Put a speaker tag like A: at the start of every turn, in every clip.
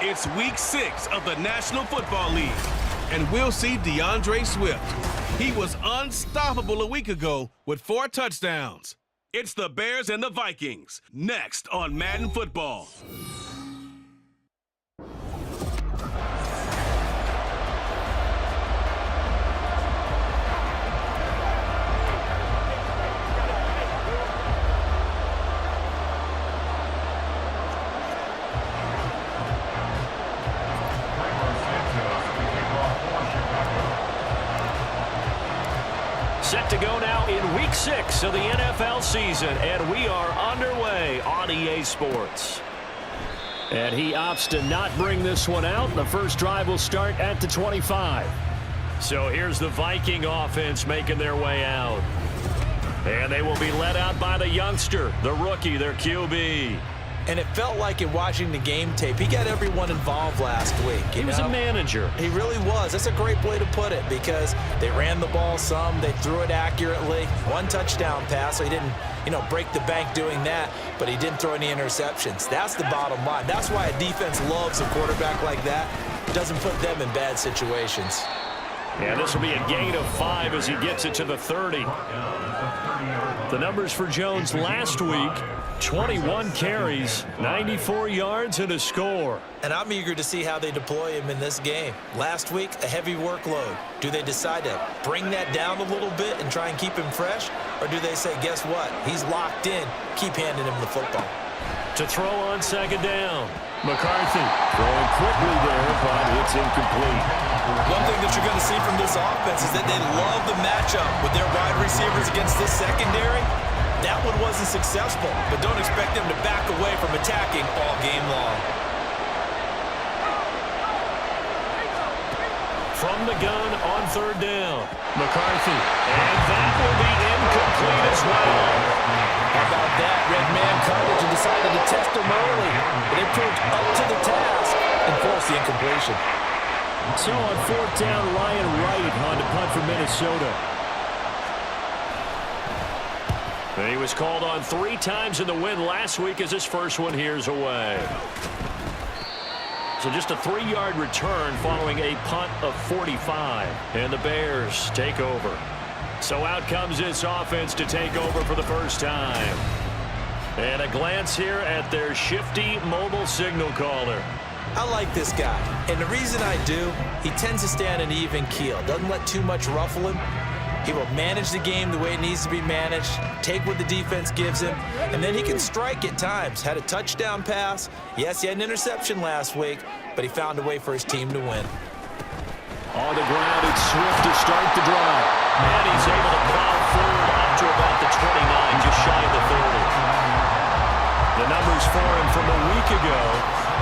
A: It's Week 6 of the National Football League, and we'll see DeAndre Swift. He was unstoppable a week ago with 4 touchdowns. It's the Bears and the Vikings, next on Madden Football.
B: Set to go now in Week 6 of the NFL season, and we are underway on EA Sports. And he opts to not bring this one out. The first drive will start at the 25. So here's the Viking offense making their way out. And they will be led out by the youngster, the rookie, their QB.
C: And it felt like in watching the game tape, he got everyone involved last week.
B: He was a manager.
C: He really was. That's a great way to put it because they ran the ball some, they threw it accurately. 1 touchdown pass, so he didn't, break the bank doing that, but he didn't throw any interceptions. That's the bottom line. That's why a defense loves a quarterback like that. It doesn't put them in bad situations.
B: Yeah, this will be a gain of 5 as he gets it to the 30. The numbers for Jones last week, 21 carries, 94 yards, and a score.
C: And I'm eager to see how they deploy him in this game. Last week, a heavy workload. Do they decide to bring that down a little bit and try and keep him fresh? Or do they say, guess what? He's locked in. Keep handing him the football.
B: To throw on second down. McCarthy throwing quickly there, but it's incomplete.
C: One thing that you're going to see from this offense is that they love the matchup with their wide receivers against this secondary. That one wasn't successful, but don't expect them to back away from attacking all game long.
B: From the gun on third down, McCarthy. And that will be incomplete as well.
C: How about that? Red man coverage and decided to test him early. But they proved up to the task and forced the incompletion.
B: So on fourth down, Ryan Wright on to punt for Minnesota. And he was called on 3 times in the win last week as his first one here's away. So just a 3-yard return following a punt of 45. And the Bears take over. So out comes this offense to take over for the first time. And a glance here at their shifty mobile signal caller.
C: I like this guy. And the reason I do, he tends to stay on an even keel. Doesn't let too much ruffle him. He will manage the game the way it needs to be managed, take what the defense gives him, and then he can strike at times. Had a touchdown pass. Yes, he had an interception last week, but he found a way for his team to win.
B: On the ground, it's Swift to start the drive. And he's able to plow forward up to about the 29, just shy of the 30. The numbers for him from a week ago,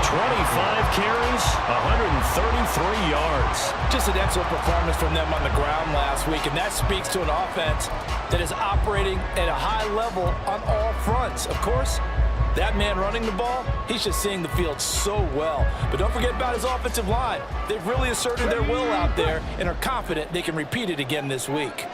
B: 25 carries, 133 yards.
C: Just an excellent performance from them on the ground last week, and that speaks to an offense that is operating at a high level on all fronts. Of course, that man running the ball, he's just seeing the field so well. But don't forget about his offensive line. They've really asserted their will out there and are confident they can repeat it again this week.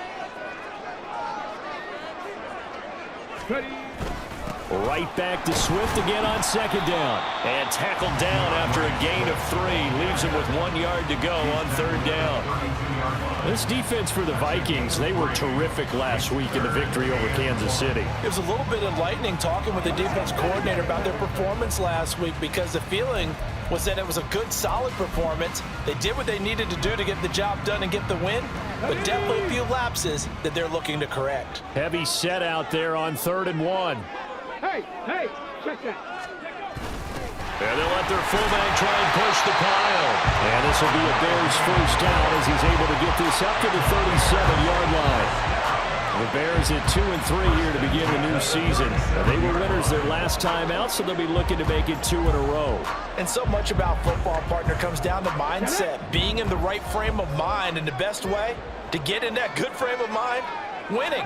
B: Right back to Swift again on second down. And tackled down after a gain of 3. Leaves him with 1 yard to go on third down. This defense for the Vikings, they were terrific last week in the victory over Kansas City.
C: It was a little bit enlightening talking with the defense coordinator about their performance last week because the feeling was that it was a good, solid performance. They did what they needed to do to get the job done and get the win, but definitely a few lapses that they're looking to correct.
B: Heavy set out there on 3rd and 1.
D: Hey, check that.
B: And they'll let their fullback try and push the pile. And this will be a Bears first down as he's able to get this up to the 37-yard line. The Bears at 2-3 here to begin the new season. They were winners their last time out, so they'll be looking to make it 2 in a row.
C: And so much about football, partner, comes down to mindset. Being in the right frame of mind, and the best way to get in that good frame of mind, winning.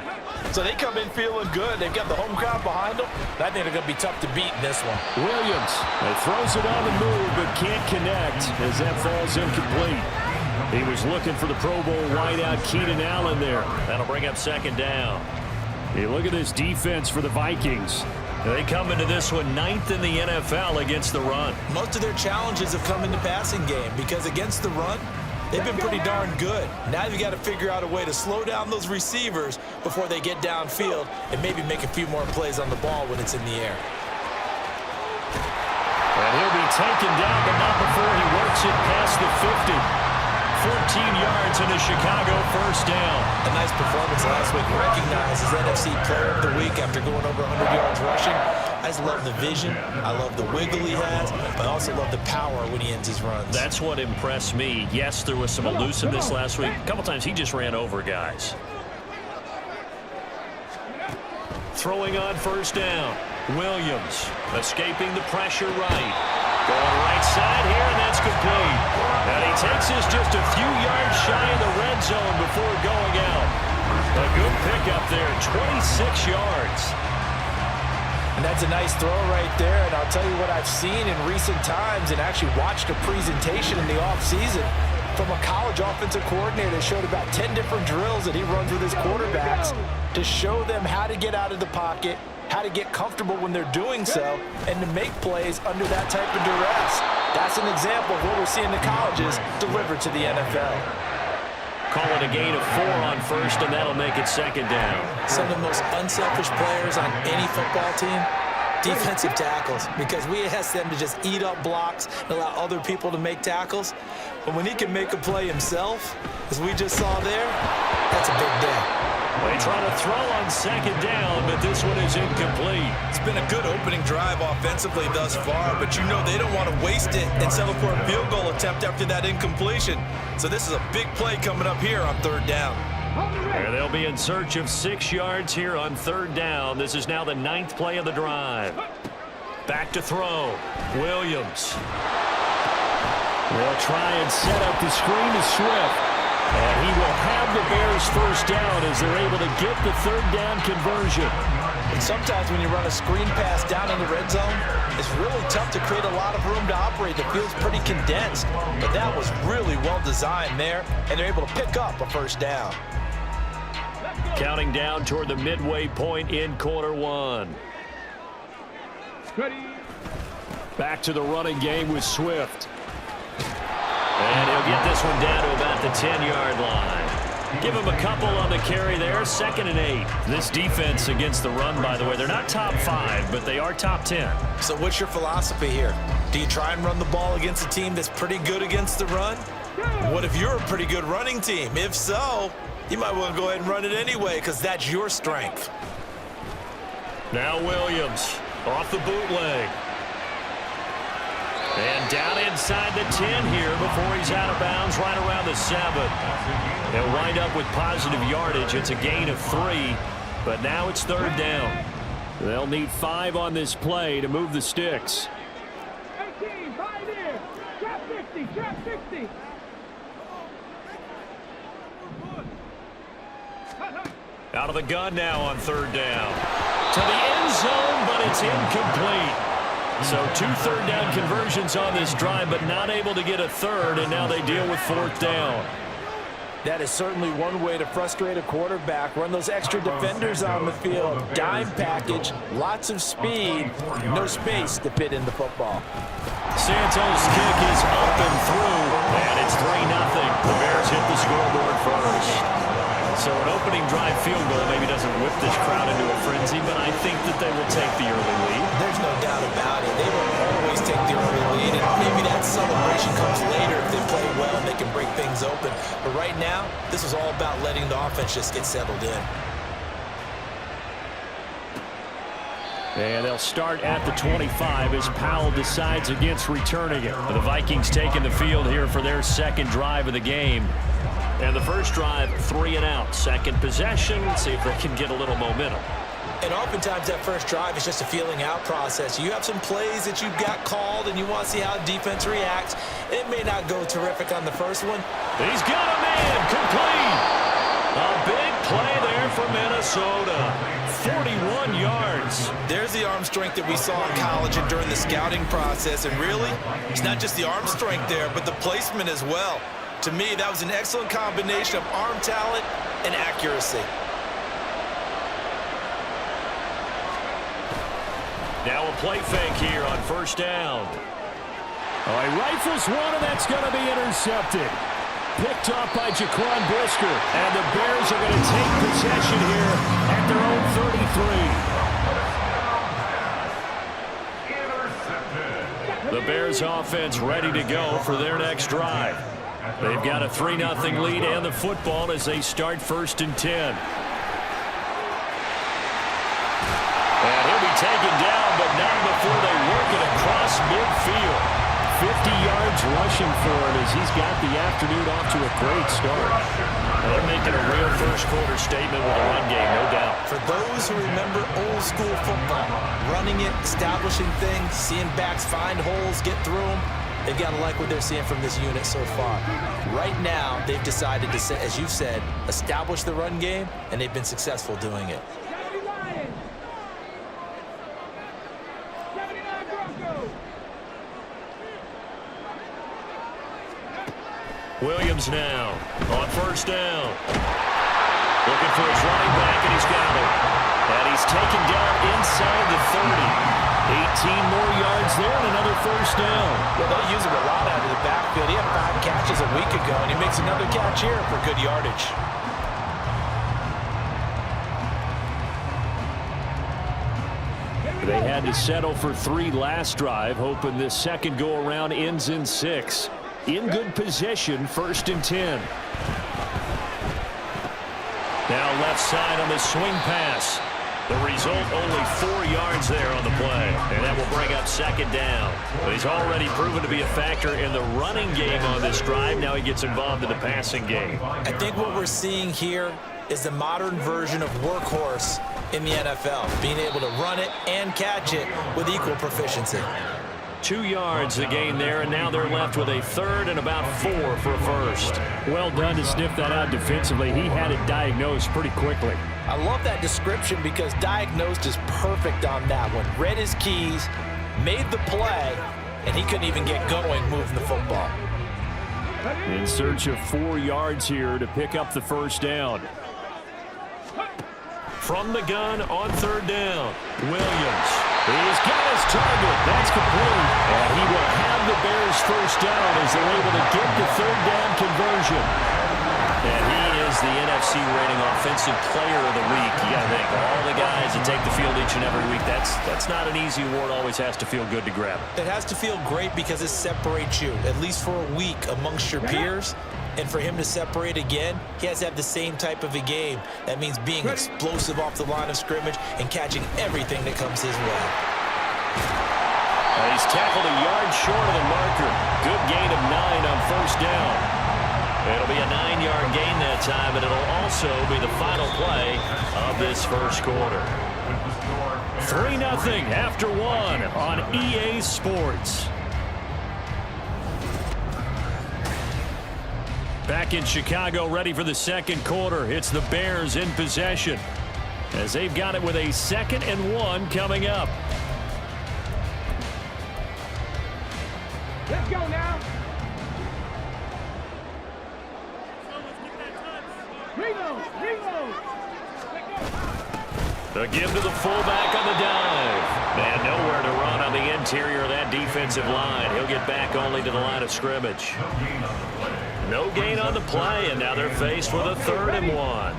C: So they come in feeling good. They've got the home crowd behind them. And I think they're going to be tough to beat in this one.
B: Williams throws it on the move but can't connect as that falls incomplete. He was looking for the Pro Bowl wideout Keenan Allen there. That'll bring up second down. Hey, look at this defense for the Vikings. They come into this one 9th in the NFL against the run.
C: Most of their challenges have come in the passing game because against the run, they've been pretty darn good. Now you've got to figure out a way to slow down those receivers before they get downfield and maybe make a few more plays on the ball when it's in the air.
B: And he'll be taken down, but not before he works it past the 50. 14 yards in a Chicago first down.
C: A nice performance last week. Recognized as NFC Player of the Week after going over 100 yards rushing. I just love the vision. I love the wiggle he has, but I also love the power when he ends his runs.
B: That's what impressed me. Yes, there was some elusiveness last week. A couple times he just ran over guys. Throwing on first down. Williams escaping the pressure right. Going right side here, and that's complete. And he takes us just a few yards shy of the red zone before going out. A good pickup there, 26 yards.
C: And that's a nice throw right there. And I'll tell you what I've seen in recent times and actually watched a presentation in the offseason from a college offensive coordinator that showed about 10 different drills that he runs with his quarterbacks to show them how to get out of the pocket, how to get comfortable when they're doing so, and to make plays under that type of duress. That's an example of what we're seeing the colleges deliver to the NFL.
B: Call it a gain of 4 on first, and that'll make it second down.
C: Some of the most unselfish players on any football team, defensive tackles, because we ask them to just eat up blocks and allow other people to make tackles. But when he can make a play himself, as we just saw there, that's a big day.
B: They try to throw on second down, but this one is incomplete.
C: It's been a good opening drive offensively thus far, but you know they don't want to waste it and settle for a field goal attempt after that incompletion. So this is a big play coming up here on third down.
B: And they'll be in search of 6 yards here on third down. This is now the 9th play of the drive. Back to throw. Williams. They'll try and set up the screen to Swift. And he will have the Bears first down as they're able to get the third down conversion.
C: And sometimes when you run a screen pass down in the red zone, it's really tough to create a lot of room to operate. The field's pretty condensed, but that was really well designed there, and they're able to pick up a first down.
B: Counting down toward the midway point in quarter one. Back to the running game with Swift. And he'll get this one down to about the 10-yard line. Give him a couple on the carry there, 2nd and 8. This defense against the run, by the way, they're not top 5, but they are top 10.
C: So what's your philosophy here? Do you try and run the ball against a team that's pretty good against the run? What if you're a pretty good running team? If so, you might want to go ahead and run it anyway because that's your strength.
B: Now Williams off the bootleg. And down inside the 10 here before he's out of bounds right around the 7. They'll wind up with positive yardage. It's a gain of 3, but now it's third down. They'll need 5 on this play to move the sticks.
D: 18, 5 here. Trap 50, trap 50.
B: Out of the gun now on third down. To the end zone, but it's incomplete. So 2 third down conversions on this drive, but not able to get a third, and now they deal with 4th down.
C: That is certainly one way to frustrate a quarterback. Run those extra defenders on the field. Dime package, lots of speed, no space to fit in the football.
B: Santos' kick is up and through, and it's 3-0. The Bears hit the scoreboard first. So an opening drive field goal maybe doesn't whip this crowd into a frenzy, but I think that they will take the early lead.
C: There's no doubt about it. They will always take the early lead, and maybe that celebration comes later if they play well and they can break things open. But right now, this is all about letting the offense just get settled in.
B: And they'll start at the 25 as Powell decides against returning it. The Vikings taking the field here for their second drive of the game. And the first drive, 3 and out. Second possession, see if they can get a little momentum.
C: And oftentimes that first drive is just a feeling out process. You have some plays that you've got called and you want to see how defense reacts. It may not go terrific on the first one.
B: He's got a man, complete. A big play there for Minnesota. 41 yards.
C: There's the arm strength that we saw in college and during the scouting process. And really, it's not just the arm strength there, but the placement as well. To me, that was an excellent combination of arm talent and accuracy.
B: play fake here on first down. Oh, he rifles one, and that's going to be intercepted. Picked off by Jaquan Brisker, and the Bears are going to take possession here at their own 33. The Bears offense ready to go for their next drive. They've got a 3-0 lead and the football as they start 1st and 10. And he'll be taken down, but not before they work it across midfield. 50 yards rushing for him as he's got the afternoon off to a great start. They're making a real first-quarter statement with a run game, no doubt.
C: For those who remember old-school football, running it, establishing things, seeing backs find holes, get through them, they've got to like what they're seeing from this unit so far. Right now, they've decided to, as you said, establish the run game, and they've been successful doing it.
B: Williams now on first down. Looking for his running back, and he's got it. And he's taken down inside the 30. 18 more yards there and another first down.
C: Well, they use him a lot out of the backfield. He had 5 catches a week ago, and he makes another catch here for good yardage.
B: They had to settle for 3 last drive, hoping this second go-around ends in 6. In good position, 1st and 10. Now left side on the swing pass. The result, only 4 yards there on the play. And that will bring up 2nd down. But he's already proven to be a factor in the running game on this drive. Now he gets involved in the passing game.
C: I think what we're seeing here is the modern version of workhorse in the NFL, being able to run it and catch it with equal proficiency.
B: 2 yards the gain there, and now they're left with a 3rd and about 4 for a first. Well done to sniff that out defensively. He had it diagnosed pretty quickly.
C: I love that description because diagnosed is perfect on that one. Read his keys, made the play, and he couldn't even get going moving the football.
B: In search of 4 yards here to pick up the first down. From the gun on 3rd down, Williams. He's got his target. That's complete. And he will have the Bears first down as they're able to get the 3rd down conversion. And he is the NFC rating offensive player of the week. You got to think, all the guys that take the field each and every week, that's not an easy award. Always has to feel good to grab it.
C: It has to feel great because it separates you, at least for a week, amongst your peers. And for him to separate again, he has to have the same type of a game. That means being explosive off the line of scrimmage and catching everything that comes his way.
B: He's tackled a yard short of the marker. Good gain of 9 on first down. It'll be a 9-yard gain that time, and it'll also be the final play of this first quarter. 3-0 after 1 on EA Sports. Back in Chicago, ready for the second quarter. It's the Bears in possession as they've got it with a 2nd and 1 coming up.
D: Let's go now. Reload.
B: The give to the fullback on the dive. And nowhere to run on the interior of that defensive line. He'll get back only to the line of scrimmage. No gain on the play, and now they're faced with a 3rd and 1.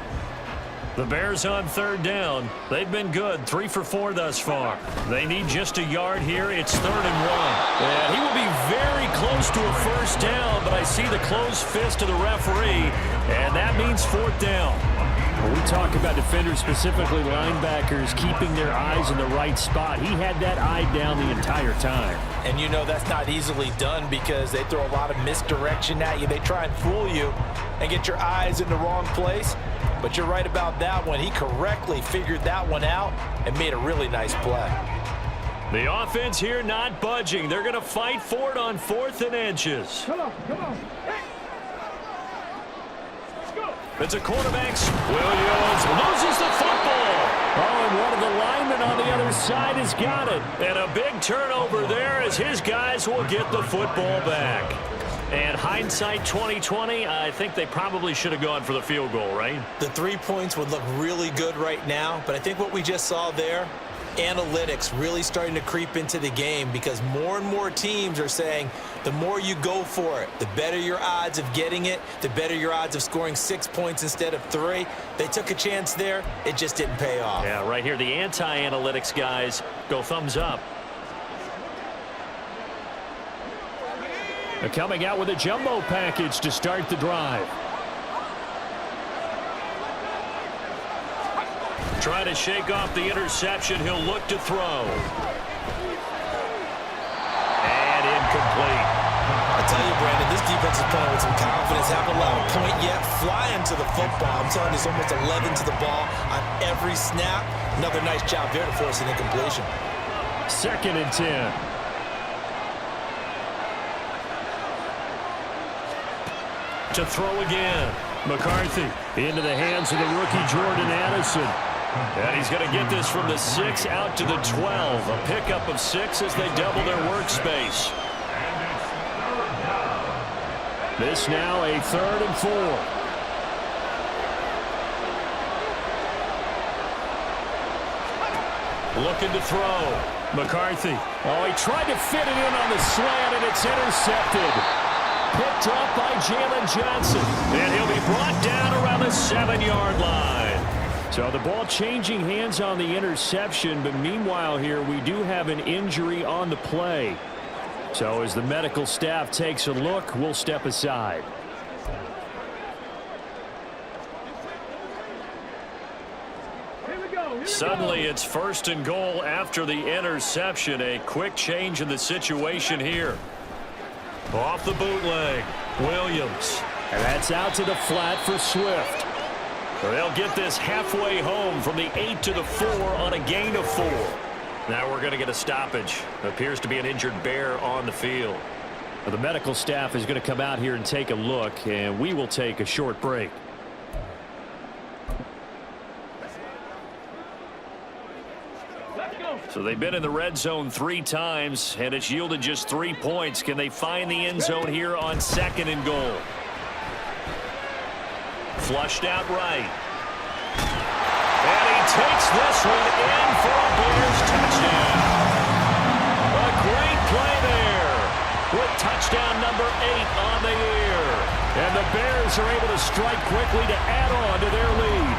B: The Bears on 3rd down. They've been good, 3 for 4 thus far. They need just a yard here. It's 3rd and 1. And he will be very close to a first down, but I see the closed fist of the referee, and that means 4th down. When we talk about defenders, specifically linebackers, keeping their eyes in the right spot, he had that eye down the entire time.
C: And you know that's not easily done because they throw a lot of misdirection at you. They try and fool you and get your eyes in the wrong place. But you're right about that one. He correctly figured that one out and made a really nice play.
B: The offense here not budging. They're going to fight for it on 4th and inches.
D: Come on. Hey. Let's go.
B: It's a quarterback's. Williams loses the football. Oh, and one of the linemen on the other side has got it. And a big turnover there as his guys will get the football back. And hindsight 2020, I think they probably should have gone for the field goal, right?
C: The 3 points would look really good right now, but I think what we just saw there analytics really starting to creep into the game because more and more teams are saying the more you go for it, the better your odds of getting it, the better your odds of scoring 6 points instead of 3. They took a chance there. It just didn't pay off.
B: Yeah, right here, the anti-analytics guys go thumbs up. They're coming out with a jumbo package to start the drive. Trying to shake off the interception. He'll look to throw. And incomplete.
C: I tell you, Brandon, this defense is playing with some confidence. Haven't allowed a point yet. Flying to the football. I'm telling you, it's almost 11 to the ball on every snap. Another nice job there to force an incompletion.
B: 2nd and 10. To throw again. McCarthy into the hands of the rookie Jordan Addison. And he's going to get this from the 6 out to the 12. A pickup of 6 as they double their workspace. This now a 3rd and 4. Looking to throw. McCarthy. Oh, he tried to fit it in on the slant, and it's intercepted. Picked up by Jalen Johnson. And he'll be brought down around the 7-yard line. So the ball changing hands on the interception, but meanwhile here we do have an injury on the play. So as the medical staff takes a look, we'll step aside. Suddenly it's 1st and goal after the interception. A quick change in the situation here. Off the bootleg, Williams. And that's out to the flat for Swift. They'll get this halfway home from the 8 to the 4 on a gain of 4. Now we're going to get a stoppage. Appears to be an injured Bear on the field. Well, the medical staff is going to come out here and take a look, and we will take a short break. So they've been in the red zone 3 times, and it's yielded just 3 points. Can they find the end zone here on 2nd and goal? Flushed out right. And he takes this one in for a Bears touchdown. A great play there with touchdown number 8 on the year. And the Bears are able to strike quickly to add on to their lead.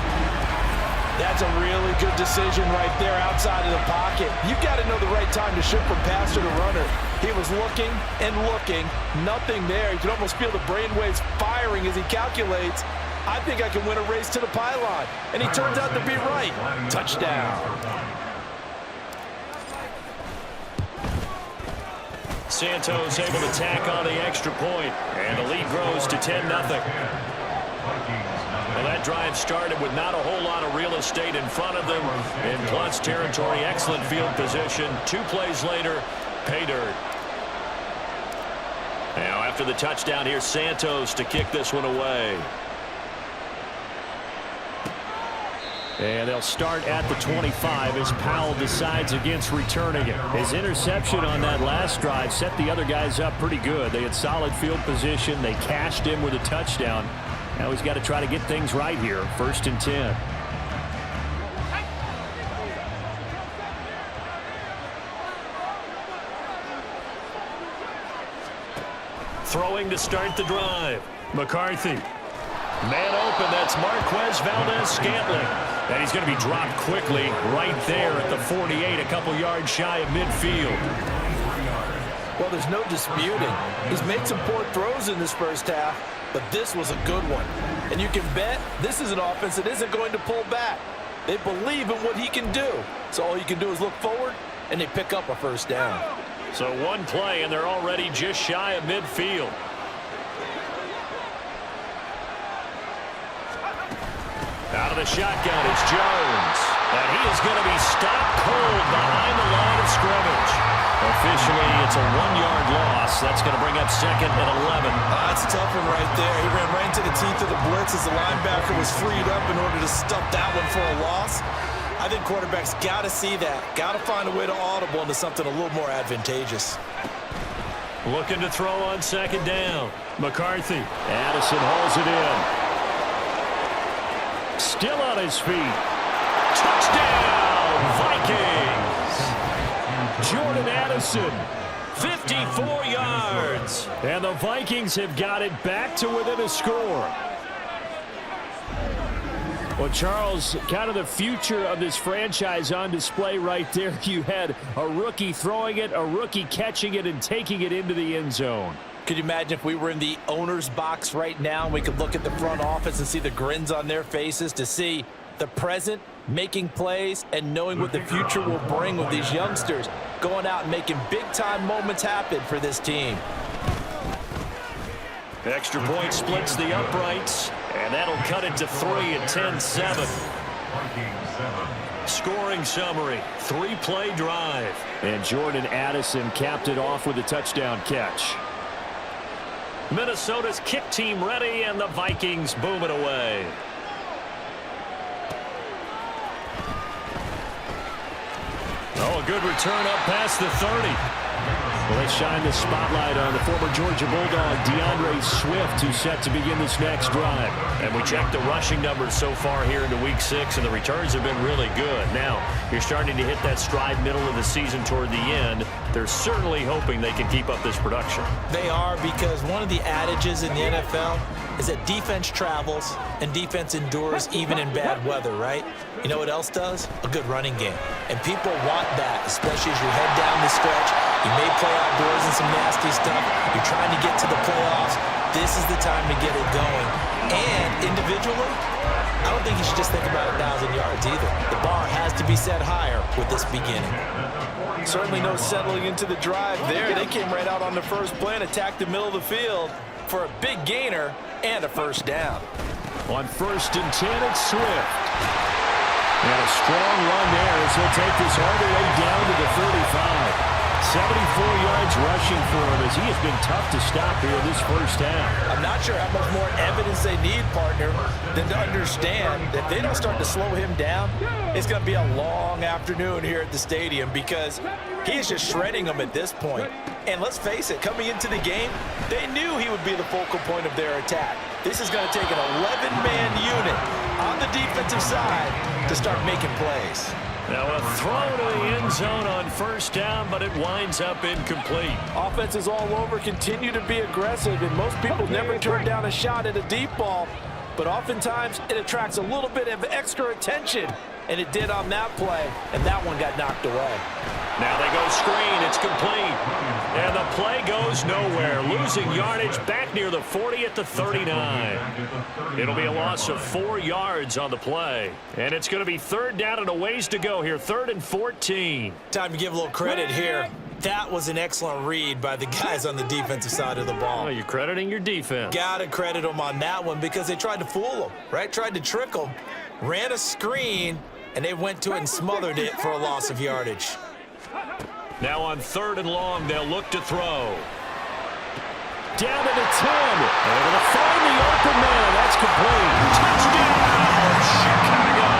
C: That's a really good decision right there outside of the pocket. You've got to know the right time to shift from passer to runner. He was looking and looking. Nothing there. You can almost feel the brainwaves firing as he calculates. I think I can win a race to the pylon. And he turns out to be right. Touchdown.
B: Santos able to tack on the extra point. And the lead grows to 10-0. Well, that drive started with not a whole lot of real estate in front of them. In plus territory, excellent field position. 2 plays later, pay dirt. Now after the touchdown, here's Santos to kick this one away. And they'll start at the 25 as Powell decides against returning it. His interception on that last drive set the other guys up pretty good. They had solid field position. They cashed in with a touchdown. Now he's got to try to get things right here. 1st and 10. Throwing to start the drive. McCarthy. Man open, that's Marquez Valdez-Scantling. And he's going to be dropped quickly right there at the 48, a couple yards shy of midfield.
C: Well, there's no disputing. He's made some poor throws in this first half, but this was a good one. And you can bet this is an offense that isn't going to pull back. They believe in what he can do. So all you can do is look forward, and they pick up a 1st down.
B: So 1 play, and they're already just shy of midfield. Out of the shotgun, it's Jones. And he is going to be stopped cold behind the line of scrimmage. Officially, it's a 1-yard loss. That's going to bring up 2nd and 11.
C: That's a tough one right there. He ran right into the teeth of the blitz as the linebacker was freed up in order to stuff that one for a loss. I think quarterbacks got to see that. Got to find a way to audible into something a little more advantageous.
B: Looking to throw on 2nd down. McCarthy. Addison hauls it in. Still on his feet. Touchdown, Vikings! Jordan Addison, 54 yards. And the Vikings have got it back to within a score. Well, Charles, kind of the future of this franchise on display right there. You had a rookie throwing it, a rookie catching it, and taking it into the end zone.
C: Could you imagine if we were in the owner's box right now and we could look at the front office and see the grins on their faces, to see the present making plays and knowing what the future will bring with these youngsters going out and making big-time moments happen for this team.
B: Extra point splits the uprights, and that'll cut it to 3 at 10-7. Scoring summary, 3-play drive. And Jordan Addison capped it off with a touchdown catch. Minnesota's kick team ready, and the Vikings boom it away. Oh, a good return up past the 30. Well, let's shine the spotlight on the former Georgia Bulldog, DeAndre Swift, who's set to begin this next drive. And we checked the rushing numbers so far here into Week 6, and the returns have been really good. Now, you're starting to hit that stride middle of the season toward the end. They're certainly hoping they can keep up this production.
C: They are, because one of the adages in the NFL is that defense travels and defense endures even in bad weather, right? You know what else does? A good running game. And people want that, especially as you head down the stretch. You may play outdoors in some nasty stuff. You're trying to get to the playoffs. This is the time to get it going. And individually, I don't think you should just think about 1,000 yards either. The bar has to be set higher with this beginning. Certainly no settling into the drive there. They came right out on the first play and attacked the middle of the field for a big gainer and a first down.
B: On 1st and 10, it's Swift. And a strong run there as he'll take this all the way down to the 35. 74 yards rushing for him as he has been tough to stop here this first half.
C: I'm not sure how much more evidence they need, partner, than to understand that if they don't start to slow him down, it's going to be a long afternoon here at the stadium, because he is just shredding them at this point. And let's face it, coming into the game, they knew he would be the focal point of their attack. This is going to take an 11-man unit on the defensive side to start making plays.
B: Now a throw to the end zone on first down, but it winds up incomplete.
C: Offenses all over continue to be aggressive, and most people never turn down a shot at a deep ball. But oftentimes it attracts a little bit of extra attention, and it did on that play, and that one got knocked away.
B: Now they go screen, it's complete. And the play goes nowhere, losing yardage back near the 40 at the 39. It'll be a loss of 4 yards on the play. And it's going to be 3rd down and a ways to go here, 3rd and 14.
C: Time to give a little credit here. That was an excellent read by the guys on the defensive side of the ball.
B: Oh, you're crediting your defense.
C: Gotta credit them on that one, because they tried to fool them, right? Tried to trick them, ran a screen, and they went to it and smothered it for a loss of yardage.
B: Now on 3rd and long, they'll look to throw. Down to the 10. They're going to find the open man. That's complete. Touchdown, Chicago.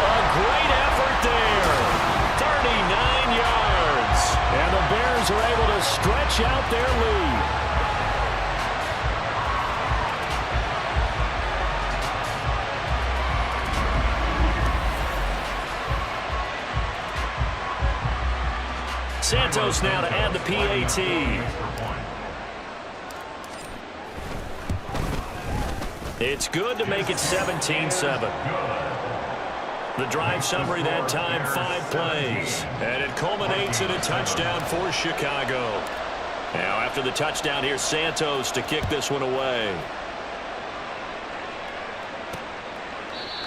B: A great effort there. 39 yards. And the Bears are able to stretch out their lead. Santos now to add the PAT. It's good to make it 17-7. The drive summary that time, 5 plays. And it culminates in a touchdown for Chicago. Now after the touchdown, here's Santos to kick this one away.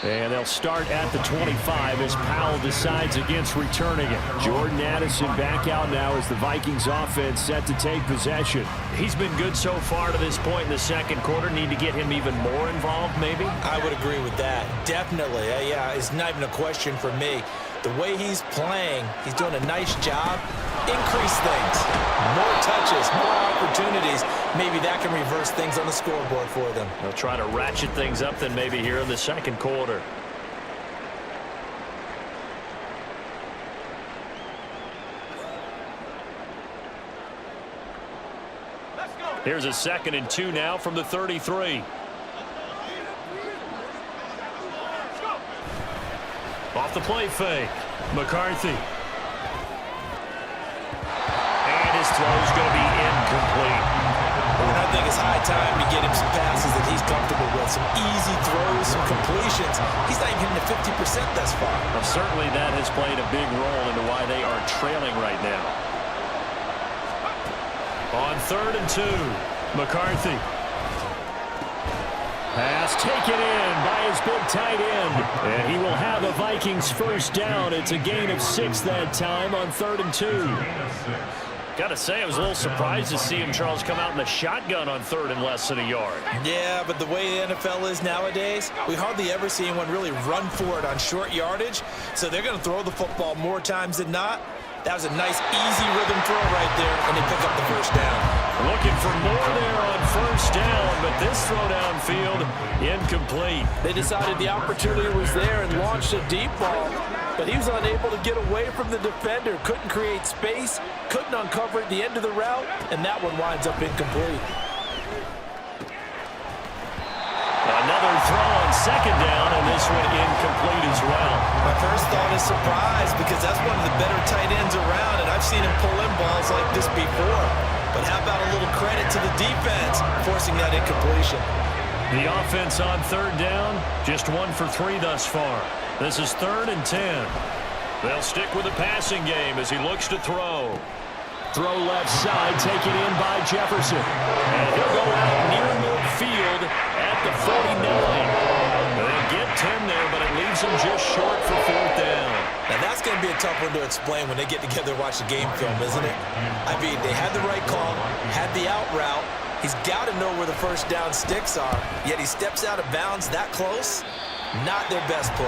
B: And they'll start at the 25 as Powell decides against returning it. Jordan Addison back out now as the Vikings offense set to take possession. He's been good so far to this point in the second quarter. Need to get him even more involved, maybe?
C: I would agree with that. Definitely. Yeah, it's not even a question for me. The way he's playing, he's doing a nice job. Increase things. More touches, more opportunities. Maybe that can reverse things on the scoreboard for them.
B: They'll try to ratchet things up then maybe here in the second quarter. Here's a 2nd and 2 now from the 33. Off the play fake. McCarthy. is going to be incomplete.
C: And I think it's high time to get him some passes that he's comfortable with. Some easy throws, some completions. He's not even hitting the 50% thus far.
B: Well, certainly that has played a big role into why they are trailing right now. On 3rd and 2, McCarthy. Pass taken in by his big tight end. And he will have a Vikings first down. It's a gain of 6 that time on 3rd and 2. Got to say, I was a little surprised to see him, Charles, come out in the shotgun on 3rd and less than a yard.
C: Yeah, but the way the NFL is nowadays, we hardly ever see anyone really run for it on short yardage. So they're going to throw the football more times than not. That was a nice, easy rhythm throw right there, and they pick up the first down.
B: Looking for more there on first down, but this throw downfield, incomplete.
C: They decided the opportunity was there and launched a deep ball, but he was unable to get away from the defender. Couldn't create space, couldn't uncover at the end of the route, and that one winds up incomplete.
B: Another throw on 2nd down, and this one incomplete as well.
C: My first thought is surprise, because that's one of the better tight ends around, and I've seen him pull in balls like this before. But how about a little credit to the defense forcing that incompletion?
B: The offense on 3rd down, just 1 for 3 thus far. This is 3rd and 10. They'll stick with the passing game as he looks to throw. Throw left side, taken in by Jefferson. And he'll go out near midfield at the 49. They get 10 there, but it leaves him just short for 4th down.
C: Now that's going to be a tough one to explain when they get together and watch the game film, isn't it? I mean, they had the right call, had the out route. He's got to know where the first down sticks are, yet he steps out of bounds that close. Not their best play.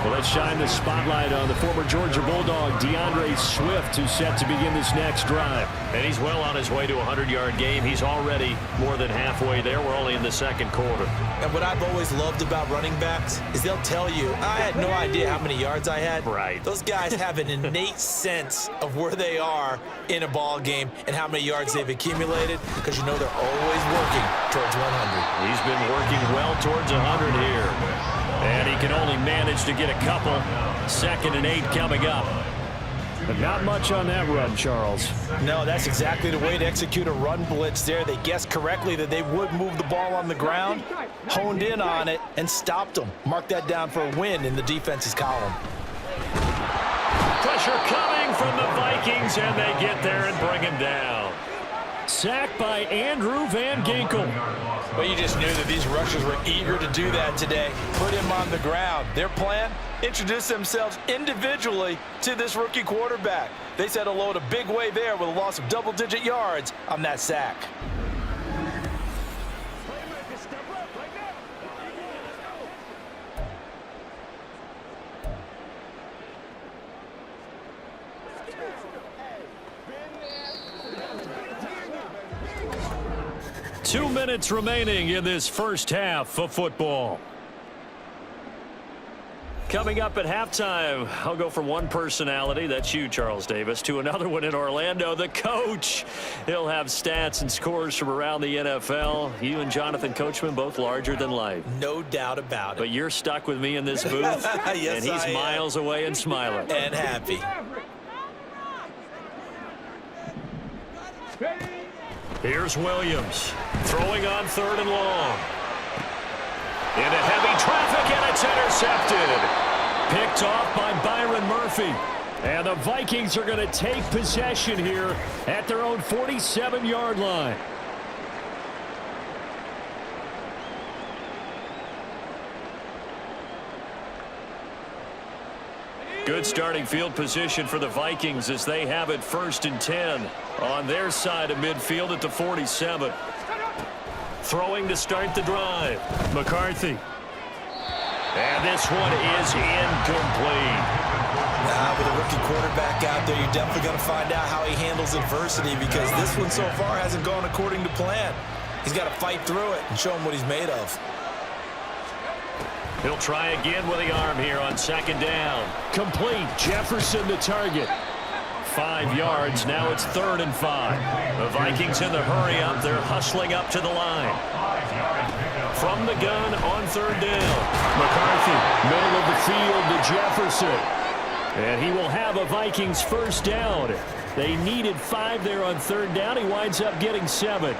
B: Well, let's shine the spotlight on the former Georgia Bulldog, DeAndre Swift, who's set to begin this next drive. And he's well on his way to a 100-yard game. He's already more than halfway there. We're only in the 2nd quarter.
C: And what I've always loved about running backs is they'll tell you, I had no idea how many yards I had.
B: Right.
C: Those guys have an innate sense of where they are in a ball game and how many yards they've accumulated, because you know they're always working towards 100.
B: He's been working well towards 100 here. And he can only manage to get a couple. 2nd and 8 coming up. But not much on that run, Charles.
C: No, that's exactly the way to execute a run blitz there. They guessed correctly that they would move the ball on the ground, honed in on it, and stopped them. Mark that down for a win in the defense's column.
B: Pressure coming from the Vikings, and they get there and bring him down. Sacked by Andrew Van Ginkel.
C: But you just knew that these rushers were eager to do that today. Put him on the ground. Their plan? Introduce themselves individually to this rookie quarterback. They said hello in a big way there with a loss of double-digit yards on that sack.
B: 2 minutes remaining in this first half of football. Coming up at halftime, I'll go from one personality, that's you, Charles Davis, to another one in Orlando, the coach. He'll have stats and scores from around the NFL. You and Jonathan Coachman, both larger than life.
C: No doubt about it.
B: But you're stuck with me in this booth,
C: yes,
B: and he's miles away and smiling.
C: And happy.
B: Here's Williams, throwing on 3rd and long. Into heavy traffic, and it's intercepted. Picked off by Byron Murphy. And the Vikings are going to take possession here at their own 47-yard line. Good starting field position for the Vikings as they have it 1st and 10 on their side of midfield at the 47. Throwing to start the drive. McCarthy. And this one is incomplete.
C: With a rookie quarterback out there, you're definitely going to find out how he handles adversity, because this one so far hasn't gone according to plan. He's got to fight through it and show him what he's made of.
B: He'll try again with the arm here on 2nd down. Complete. Jefferson the target. 5 yards. Now it's 3rd and 5. The Vikings in the hurry up. They're hustling up to the line. From the gun on 3rd down. McCarthy, middle of the field to Jefferson. And he will have a Vikings first down They needed 5 there on third down. He winds up getting 7.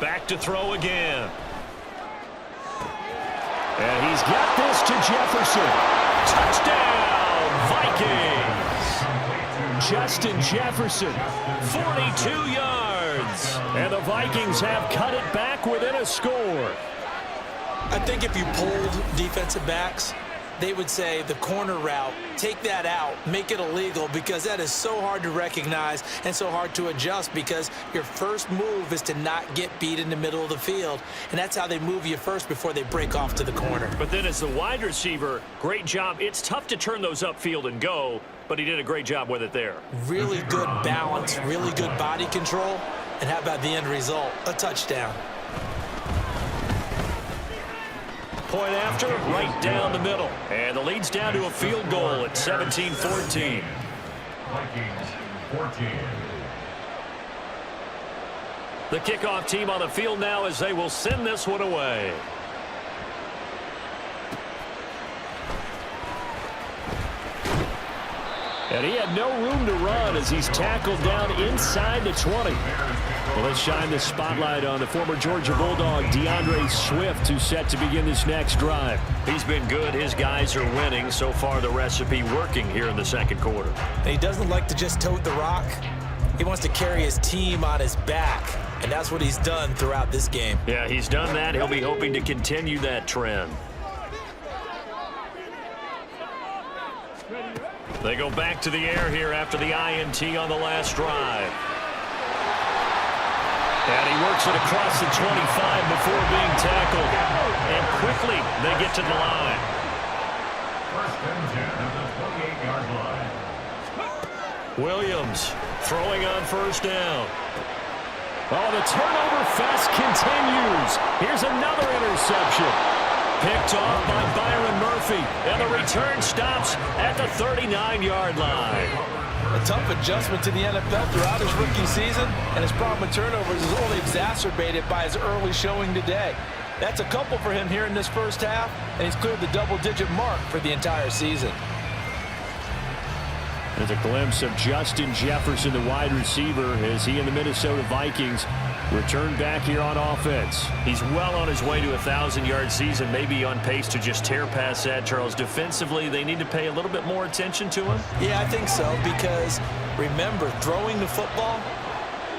B: Back to throw again. And he's got this to Jefferson. Touchdown, Vikings. Justin Jefferson, 42 yards. And the Vikings have cut it back within a score.
C: I think if you polled defensive backs, they would say the corner route, take that out, make it illegal, because that is so hard to recognize and so hard to adjust, because your first move is to not get beat in the middle of the field. And that's how they move you first before they break off to the corner.
B: But then as the wide receiver, great job. It's tough to turn those upfield and go, but he did a great job with it there.
C: Really good balance, really good body control. And how about the end result? A touchdown.
B: Point after, right down the middle. And the lead's down to a field goal at 17-14.
E: Vikings 14.
B: The kickoff team on the field now as they will send this one away. And he had no room to run as he's tackled down inside the 20. Well, let's shine the spotlight on the former Georgia Bulldog, DeAndre Swift, who's set to begin this next drive. He's been good. His guys are winning. So far, the recipe working here in the second quarter.
C: And he doesn't like to just tote the rock. He wants to carry his team on his back. And that's what he's done throughout this game.
B: Yeah, he's done that. He'll be hoping to continue that trend. They go back to the air here after the INT on the last drive. And he works it across the 25 before being tackled. And quickly, they get to the line.
E: First and 10 at the 28-yard line.
B: Williams throwing on first down. Oh, the turnover fest continues. Here's another interception. Picked off by Byron Murphy. And the return stops at the 39-yard line.
C: A tough adjustment to the NFL throughout his rookie season, and his problem with turnovers is only exacerbated by his early showing today. That's a couple for him here in this first half, and he's cleared the double-digit mark for the entire season.
B: There's a glimpse of Justin Jefferson, the wide receiver, as he and the Minnesota Vikings return back here on offense. He's well on his way to a 1,000-yard season, maybe on pace to just tear past that, Charles. Defensively, they need to pay a little bit more attention to him.
C: Yeah, I think so, because remember, throwing the football,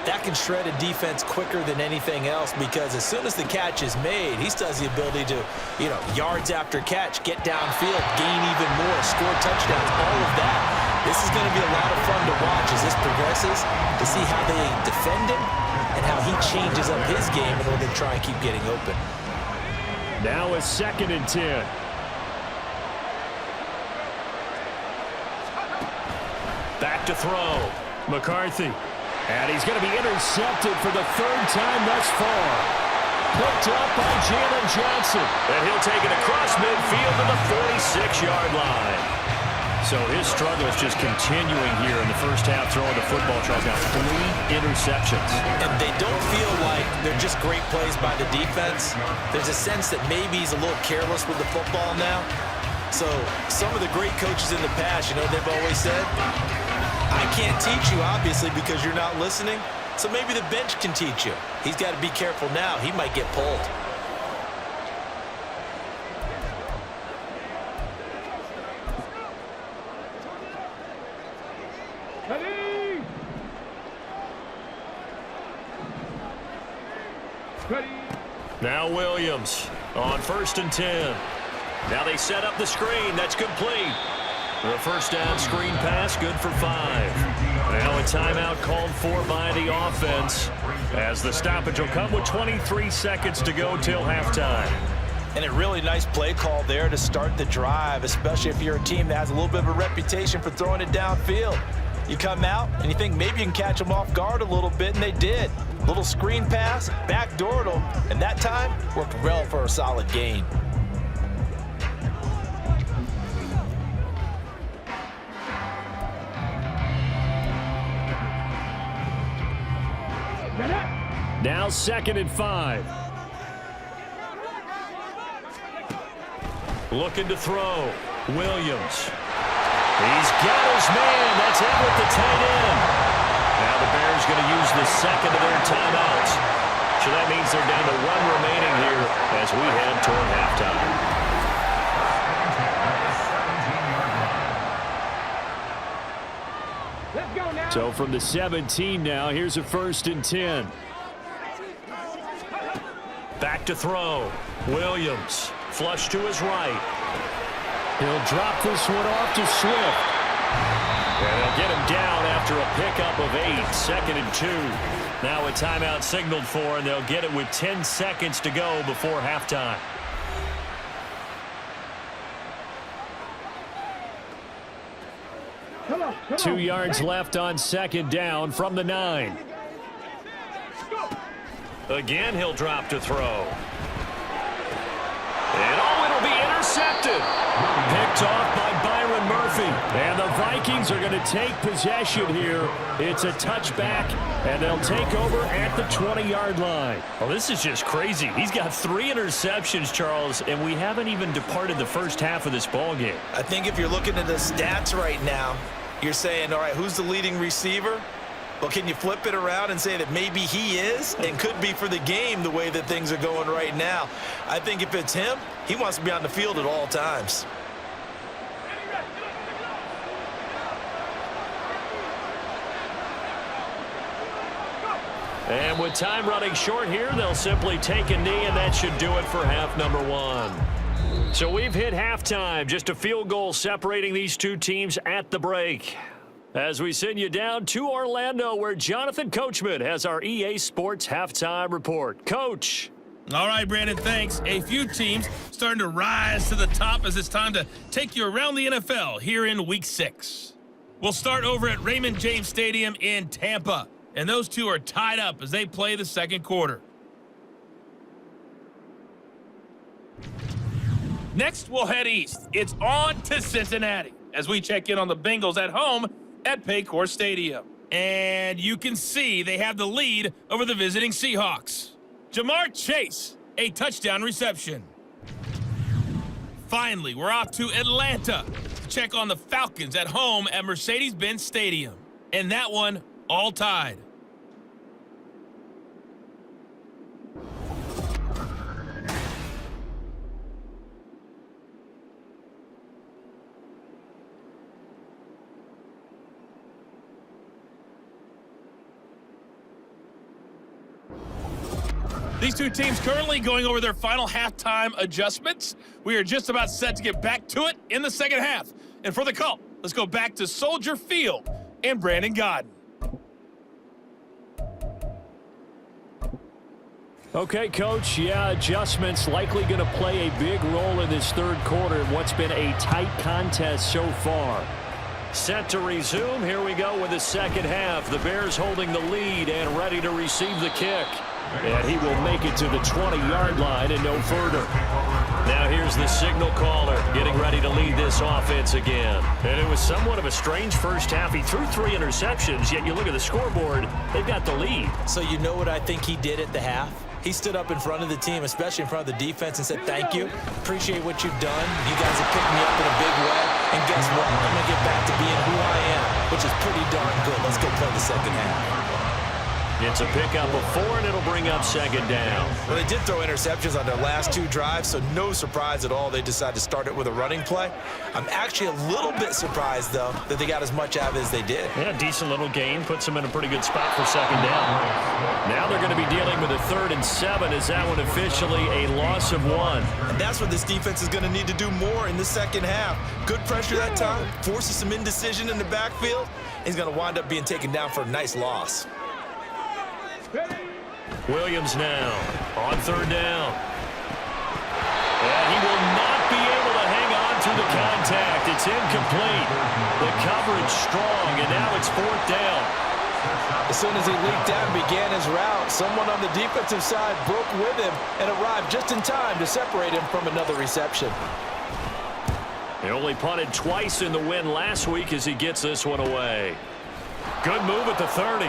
C: that can shred a defense quicker than anything else, because as soon as the catch is made, he still has the ability to, yards after catch, get downfield, gain even more, score touchdowns, all of that. This is going to be a lot of fun to watch as this progresses, to see how they defend him and how he changes up his game in order to try and keep getting open.
B: Now a 2nd and 10. Back to throw. McCarthy. And he's going to be intercepted for the 3rd time thus far. Picked up by Jalen Johnson. And he'll take it across midfield to the 46-yard line. So his struggle is just continuing here in the first half, throwing the football. Charles got 3 interceptions.
C: And they don't feel like they're just great plays by the defense. There's a sense that maybe he's a little careless with the football now. So some of the great coaches in the past, they've always said, I can't teach you, obviously, because you're not listening. So maybe the bench can teach you. He's got to be careful now. He might get pulled.
B: Now Williams on 1st and 10. Now they set up the screen. That's complete. The first down screen pass, good for 5. Now a timeout called for by the offense, as the stoppage will come with 23 seconds to go till halftime.
C: And a really nice play call there to start the drive, especially if you're a team that has a little bit of a reputation for throwing it downfield. You come out and you think maybe you can catch them off guard a little bit, and they did. Little screen pass, backdoored them, and that time worked well for a solid gain.
B: Now 2nd and 5. Looking to throw. Williams. He's got his man. That's it with the tight end. Now the Bears going to use the second of their timeouts. So that means they're down to 1 remaining here as we head toward halftime.
D: Let's go now.
B: So from the 17 now, here's a 1st and 10. Back to throw. Williams. Flush to his right. He'll drop this one off to Swift. And they'll get him down after a pickup of 8. 2nd and 2. Now a timeout signaled for, and they'll get it with 10 seconds to go before halftime.
D: Come on,
B: 2 yards left on 2nd down from the 9. Again, he'll drop to throw. And it'll be intercepted. Picked off by Byron Murphy. And the Vikings are going to take possession here. It's a touchback, and they'll take over at the 20-yard line. Well, this is just crazy. He's got 3 interceptions, Charles, and we haven't even departed the first half of this ballgame.
C: I think if you're looking at the stats right now, you're saying, all right, who's the leading receiver? Well, can you flip it around and say that maybe he is and could be for the game the way that things are going right now? I think if it's him, he wants to be on the field at all times.
B: And with time running short here, they'll simply take a knee, and that should do it for half number 1. So we've hit halftime. Just a field goal separating these two teams at the break. As we send you down to Orlando, where Jonathan Coachman has our EA Sports halftime report. Coach.
F: All right, Brandon, thanks. A few teams starting to rise to the top as it's time to take you around the NFL here in Week 6. We'll start over at Raymond James Stadium in Tampa, and those two are tied up as they play the second quarter. Next, we'll head east. It's on to Cincinnati as we check in on the Bengals at home at Paycor Stadium. And you can see they have the lead over the visiting Seahawks. Jamar Chase, a touchdown reception. Finally, we're off to Atlanta to check on the Falcons at home at Mercedes-Benz Stadium. And that one all tied. These two teams currently going over their final halftime adjustments. We are just about set to get back to it in the second half. And for the call, let's go back to Soldier Field and Brandon Godden.
B: Okay, Coach. Yeah, adjustments likely going to play a big role in this third quarter in what's been a tight contest so far. Set to resume. Here we go with the second half. The Bears holding the lead and ready to receive the kick. And he will make it to the 20-yard line and no further. Now here's the signal caller getting ready to lead this offense again. And it was somewhat of a strange first half. He threw 3 interceptions, yet you look at the scoreboard, they've got the lead.
C: So you know what I think he did at the half? He stood up in front of the team, especially in front of the defense, and said, thank you. Appreciate what you've done. You guys have picked me up in a big way. And guess what? I'm going to get back to being who I am, which is pretty darn good. Let's go play the second half.
B: It's a pickup of 4, and it'll bring up second down.
C: Well, they did throw interceptions on their last 2 drives, so no surprise at all they decided to start it with a running play. I'm actually a little bit surprised, though, that they got as much out of it as they did.
B: Yeah, decent little gain. Puts them in a pretty good spot for second down. Now they're going to be dealing with a 3rd and 7. Is that one officially a loss of 1?
C: And that's what this defense is going to need to do more in the second half. Good pressure that time, forces some indecision in the backfield. He's going to wind up being taken down for a nice loss.
B: Williams now on 3rd down. And he will not be able to hang on through the contact. It's incomplete. The coverage strong, and now it's 4th down.
C: As soon as he leaked out and began his route, someone on the defensive side broke with him and arrived just in time to separate him from another reception.
B: He only punted twice in the win last week as he gets this one away. Good move at the 30.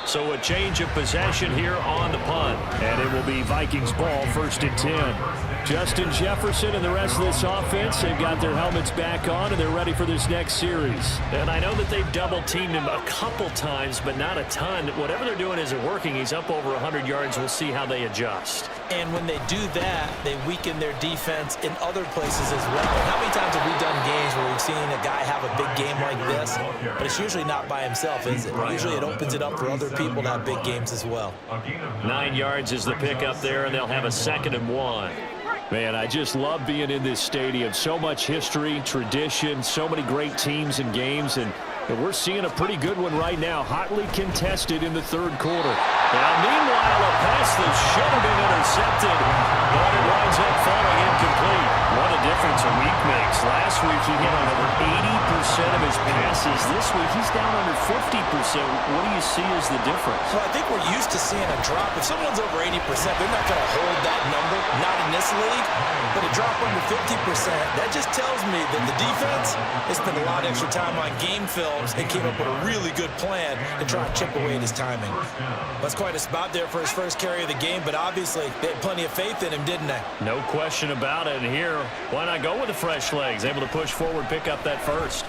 B: So a change of possession here on the punt. And it will be Vikings ball, 1st and 10. Justin Jefferson and the rest of this offense, they've got their helmets back on, and they're ready for this next series. And I know that they've double-teamed him a couple times, but not a ton. Whatever they're doing isn't working. He's up over 100 yards. We'll see how they adjust.
C: And when they do that, they weaken their defense in other places as well. How many times have we done games where we've seen a guy have a big game like this, but it's usually not by himself, is it? Usually it opens it up for other people to have big games as well.
B: 9 yards is the pickup there, and they'll have a 2nd and 1. Man, I just love being in this stadium. So much history, tradition, so many great teams and games, and we're seeing a pretty good one right now, hotly contested in the 3rd quarter. Now, meanwhile, a pass that should have been intercepted, but it winds up falling incomplete. What a difference a week makes. Last week, he hit on over 80% of his passes. This week, he's down under 50%. What do you see as the difference?
C: Well, I think we're used to seeing a drop. If someone's over 80%, they're not going to hold that number, not in this league. But a drop under 50%, that just tells me that the defense has spent a lot of extra time on game films and came up with a really good plan to try and chip away at his timing. That's quite a spot there for his first carry of the game, but obviously they had plenty of faith in him, didn't they?
B: No question about it. And here, why not go with the fresh legs? Able to push forward, pick up that first.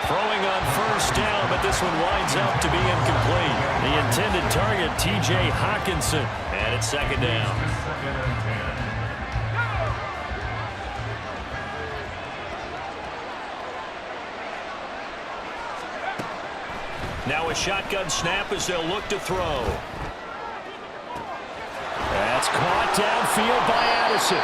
B: Throwing on 1st down, but this one winds up to be incomplete. The intended target, T.J. Hawkinson, and it's 2nd down. Now a shotgun snap as they'll look to throw. That's caught downfield by Addison.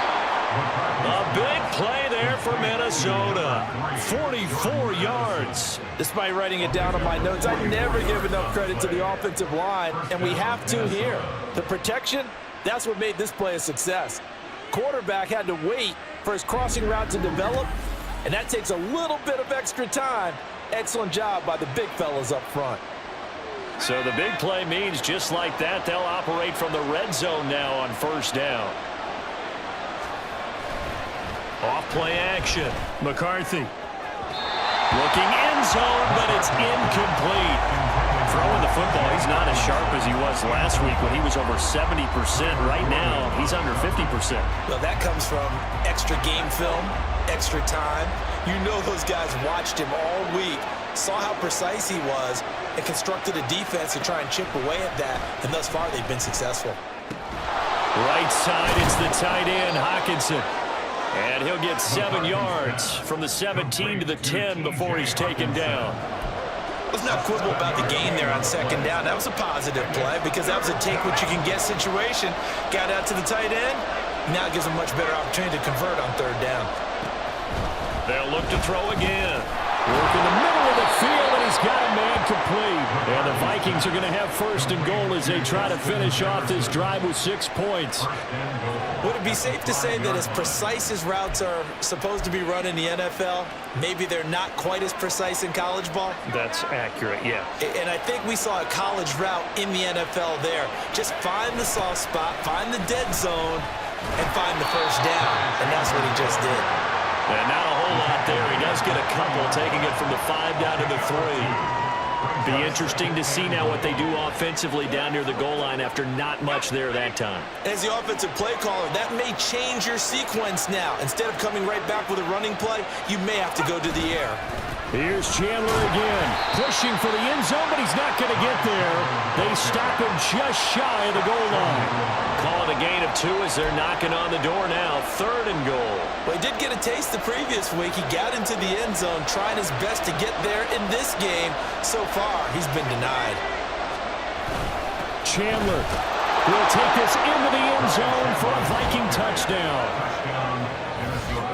B: A big play there for Minnesota. 44 yards.
C: Despite writing it down on my notes, I never give enough credit to the offensive line, and we have to here. The protection, that's what made this play a success. Quarterback had to wait for his crossing route to develop, and that takes a little bit of extra time. Excellent job by the big fellas up front.
B: So the big play means just like that, they'll operate from the red zone now on 1st down. Off play action. McCarthy. Looking end zone, but it's incomplete. Throwing the football, he's not as sharp as he was last week when he was over 70%. Right now, he's under 50%.
C: Well, that comes from extra game film, extra time. You know those guys watched him all week, saw how precise he was, and constructed a defense to try and chip away at that, and thus far they've been successful.
B: Right side, it's the tight end, Hawkinson. And he'll get 7 yards from the 17 to the 10 before he's taken down.
C: Let's not quibble about the gain there on 2nd down. That was a positive play because that was a take-what-you-can-get situation. Got out to the tight end. Now it gives him a much better opportunity to convert on 3rd down.
B: They'll look to throw again. Work in the middle of the field, and he's got a man complete. And the Vikings are going to have 1st and goal as they try to finish off this drive with 6 points.
C: Would it be safe to say that as precise as routes are supposed to be run in the NFL, maybe they're not quite as precise in college ball?
B: That's accurate, yeah.
C: And I think we saw a college route in the NFL there. Just find the soft spot, find the dead zone, and find the 1st down. And that's what he just did.
B: And not a whole lot there. He does get a couple, taking it from the 5 down to the 3. Be interesting to see now what they do offensively down near the goal line after not much there that time.
C: As the offensive play caller, that may change your sequence now. Instead of coming right back with a running play, you may have to go to the air.
B: Here's Chandler again, pushing for the end zone, but he's not going to get there. They stop him just shy of the goal line. Call it a gain of 2 as they're knocking on the door now. 3rd and goal.
C: Well, he did get a taste the previous week. He got into the end zone, trying his best to get there in this game. So far, he's been denied.
B: Chandler will take this into the end zone for a Viking touchdown.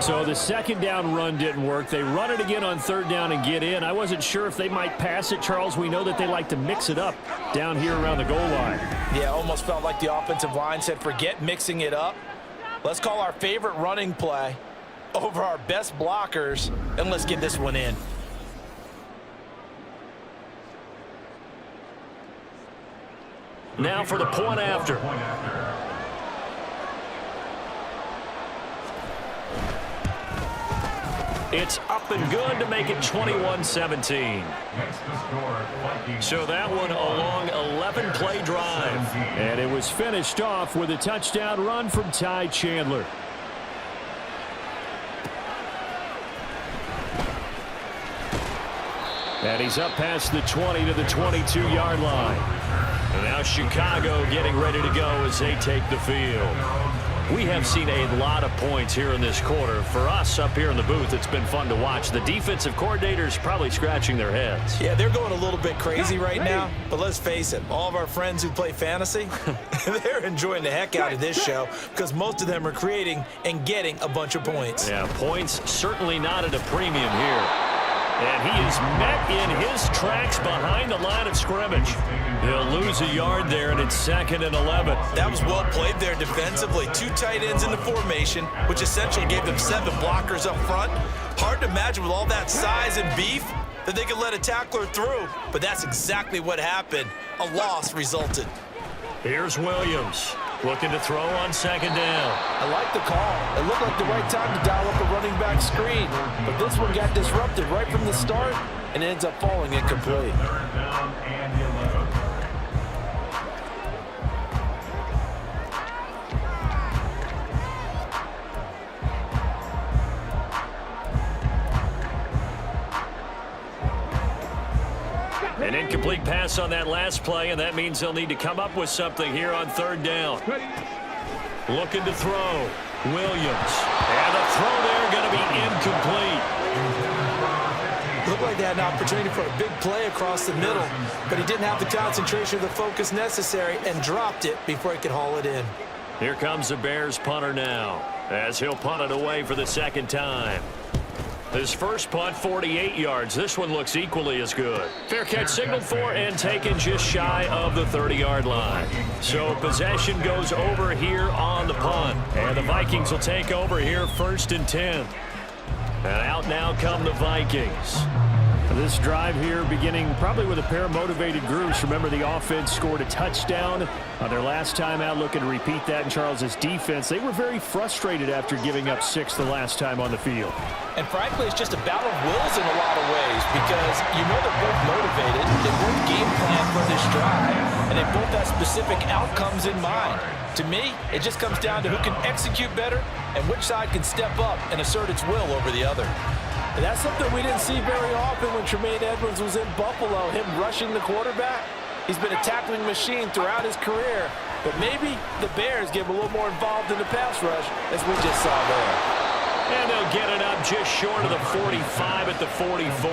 B: So the 2nd down run didn't work. They run it again on 3rd down and get in. I wasn't sure if they might pass it, Charles. We know that they like to mix it up down here around the goal line.
C: Yeah, almost felt like the offensive line said, forget mixing it up. Let's call our favorite running play over our best blockers, and let's get this one in.
B: Now for the point after. It's up and good to make it 21-17. So that one a long 11-play drive. And it was finished off with a touchdown run from Ty Chandler. And he's up past the 20 to the 22-yard line. And now Chicago getting ready to go as they take the field. We have seen a lot of points here in this quarter. For us up here in the booth, it's been fun to watch. The defensive coordinators probably scratching their heads.
C: Yeah, they're going a little bit crazy right now. But let's face it, all of our friends who play fantasy, they're enjoying the heck out of this show because most of them are creating and getting a bunch of points.
B: Yeah, points certainly not at a premium here. And he is met in his tracks behind the line of scrimmage. He'll lose a yard there, and it's 2nd and 11.
C: That was well played there defensively. 2 tight ends in the formation, which essentially gave them 7 blockers up front. Hard to imagine with all that size and beef that they could let a tackler through, but that's exactly what happened. A loss resulted.
B: Here's Williams. Looking to throw on 2nd down.
C: I like the call. It looked like the right time to dial up a running back screen. But this one got disrupted right from the start and ends up falling incomplete.
B: An incomplete pass on that last play, and that means they'll need to come up with something here on 3rd down. Looking to throw. Williams. And the throw there going to be incomplete.
C: Looked like they had an opportunity for a big play across the middle, but he didn't have the concentration or the focus necessary and dropped it before he could haul it in.
B: Here comes the Bears punter now, as he'll punt it away for the 2nd time. His first punt, 48 yards. This one looks equally as good. Fair catch signaled for and taken just shy of the 30-yard line. So possession goes over here on the punt. And the Vikings will take over here 1st and 10. And out now come the Vikings. This drive here beginning probably with a pair of motivated groups. Remember, the offense scored a touchdown on their last time out. Looking to repeat that in Charles's defense. They were very frustrated after giving up 6 the last time on the field.
C: And frankly, it's just a battle of wills in a lot of ways because you know they're both motivated. They both game plan for this drive, and they both have specific outcomes in mind. To me, it just comes down to who can execute better and which side can step up and assert its will over the other. And that's something we didn't see very often when Tremaine Edmonds was in Buffalo, him rushing the quarterback. He's been a tackling machine throughout his career, but maybe the Bears get him a little more involved in the pass rush, as we just saw there.
B: And they'll get it up just short of the 45 at the 44.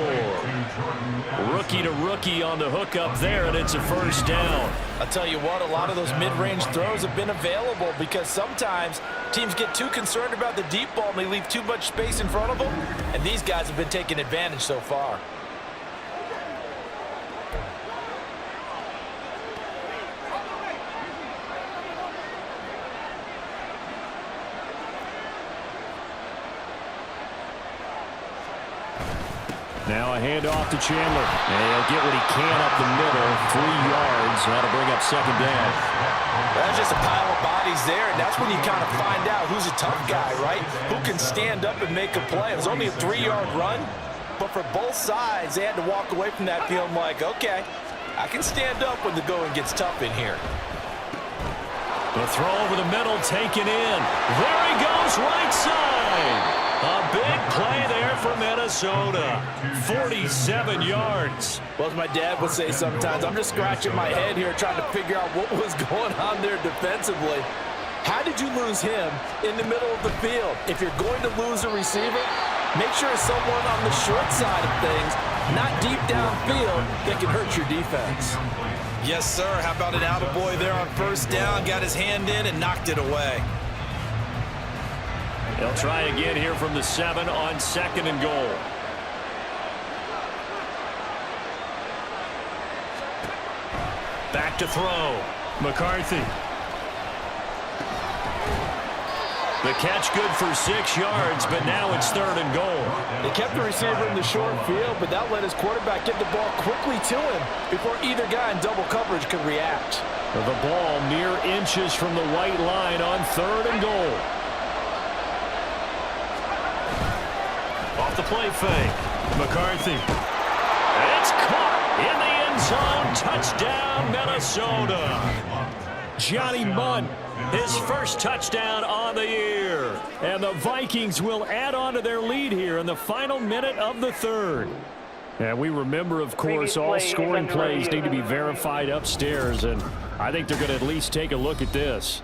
B: Rookie to rookie on the hook up there, and it's a 1st down.
C: I'll tell you what, a lot of those mid-range throws have been available because sometimes teams get too concerned about the deep ball and they leave too much space in front of them, and these guys have been taking advantage so far.
B: Now a handoff to Chandler. And he'll get what he can up the middle. 3 yards. That'll bring up 2nd down.
C: That's just a pile of bodies there, and that's when you kind of find out who's a tough guy, right? Who can stand up and make a play. It was only a 3-yard run, but for both sides, they had to walk away from that feeling like, okay, I can stand up when the going gets tough in here.
B: The throw over the middle, taken in. There he goes, right side. A big play there for Minnesota. 47 yards.
C: Well, as my dad would say sometimes, I'm just scratching my head here trying to figure out what was going on there defensively. How did you lose him in the middle of the field? If you're going to lose a receiver, make sure it's someone on the short side of things, not deep downfield, that can hurt your defense. Yes, sir. How about an attaboy there on 1st down? Got his hand in and knocked it away.
B: They'll try again here from the 7 on 2nd and goal. Back to throw. McCarthy. The catch good for 6 yards, but now it's 3rd and goal.
C: They kept the receiver in the short field, but that let his quarterback get the ball quickly to him before either guy in double coverage could react.
B: The ball mere inches from the white line on 3rd and goal. off the play fake. McCarthy. It's caught in the end zone. Touchdown, Minnesota. Johnny Munn, his first touchdown on the year. And the Vikings will add on to their lead here in the final minute of the third. And we remember, of course, all scoring plays need to be verified upstairs, and I think they're going to at least take a look at this.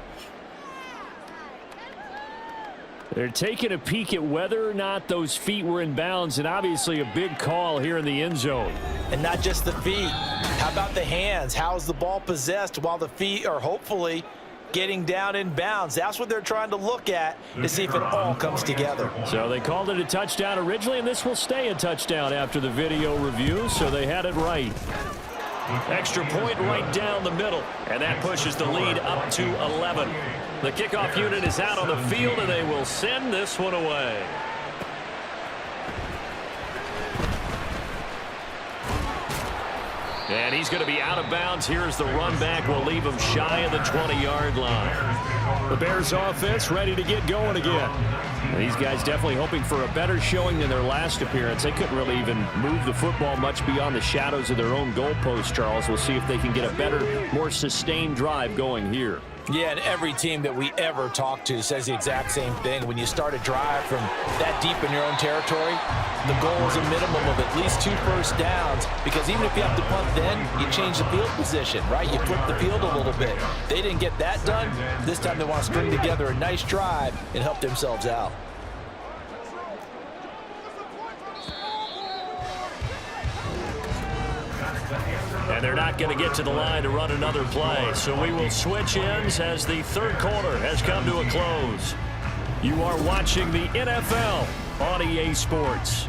B: They're taking a peek at whether or not those feet were in bounds, and obviously a big call here in the end zone.
C: And not just the feet. How about the hands? How is the ball possessed while the feet are hopefully getting down in bounds? That's what they're trying to look at to see if it all comes together.
B: So they called it a touchdown originally, and this will stay a touchdown after the video review, so they had it right. Extra point right down the middle, and that pushes the lead up to 11. The kickoff unit is out on the field, and they will send this one away. And he's going to be out of bounds. Here's the run back. Will leave him shy of the 20-yard line. The Bears offense ready to get going again. These guys definitely hoping for a better showing than their last appearance. They couldn't really even move the football much beyond the shadows of their own goalpost, Charles. We'll see if they can get a better, more sustained drive going here.
C: Yeah, and every team that we ever talk to says the exact same thing. When you start a drive from that deep in your own territory, the goal is a minimum of at least 2 first downs, because even if you have to punt then, you change the field position, right? You flip the field a little bit. They didn't get that done. This time they want to string together a nice drive and help themselves out.
B: And they're not going to get to the line to run another play. So we will switch ends as the third quarter has come to a close. You are watching the NFL on EA Sports.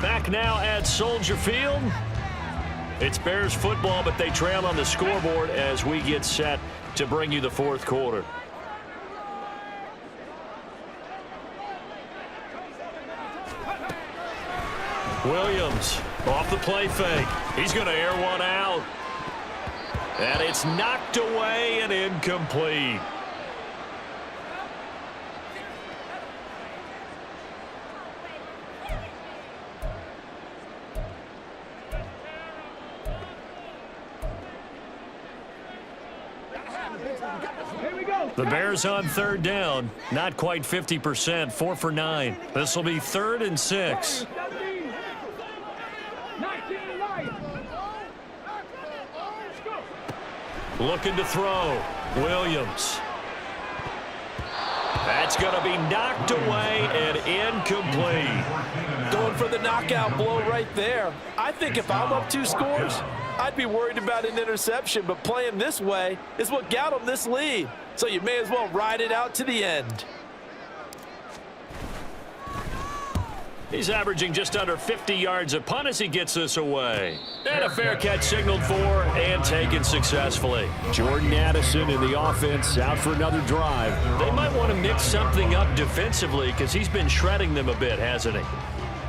B: Back now at Soldier Field. It's Bears football, but they trail on the scoreboard as we get set to bring you the fourth quarter. Williams off the play fake. He's going to air one out. And it's knocked away and incomplete. The Bears on third down, not quite 50%, 4 for 9. This will be 3rd and 6. Looking to throw. Williams. That's going to be knocked away and incomplete.
C: Going for the knockout blow right there. I think if I'm up 2 scores, I'd be worried about an interception, but playing this way is what got them this lead. So you may as well ride it out to the end.
B: He's averaging just under 50 yards a punt as he gets this away. And a fair catch signaled for and taken successfully. Jordan Addison in the offense out for another drive. They might want to mix something up defensively because he's been shredding them a bit, hasn't he?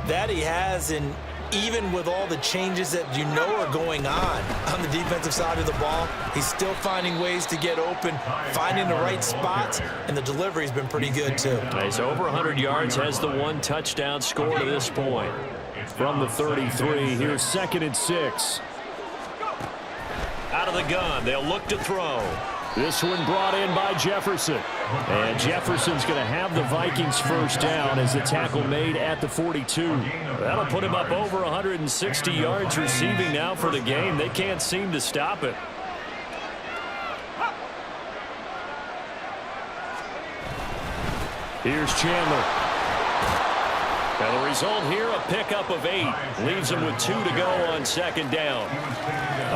C: That he has, and even with all the changes that you know are going on the defensive side of the ball, he's still finding ways to get open, finding the right spots, and the delivery's been pretty good too.
B: He's over 100 yards, has the 1 touchdown score to this point. From the 33, here's 2nd and 6. Out of the gun, they'll look to throw. This one brought in by Jefferson. And Jefferson's going to have the Vikings first down as the tackle made at the 42. That'll put him up over 160 yards receiving now for the game. They can't seem to stop it. Here's Chandler. Now the result here, a pickup of 8. Leaves him with 2 to go on 2nd down.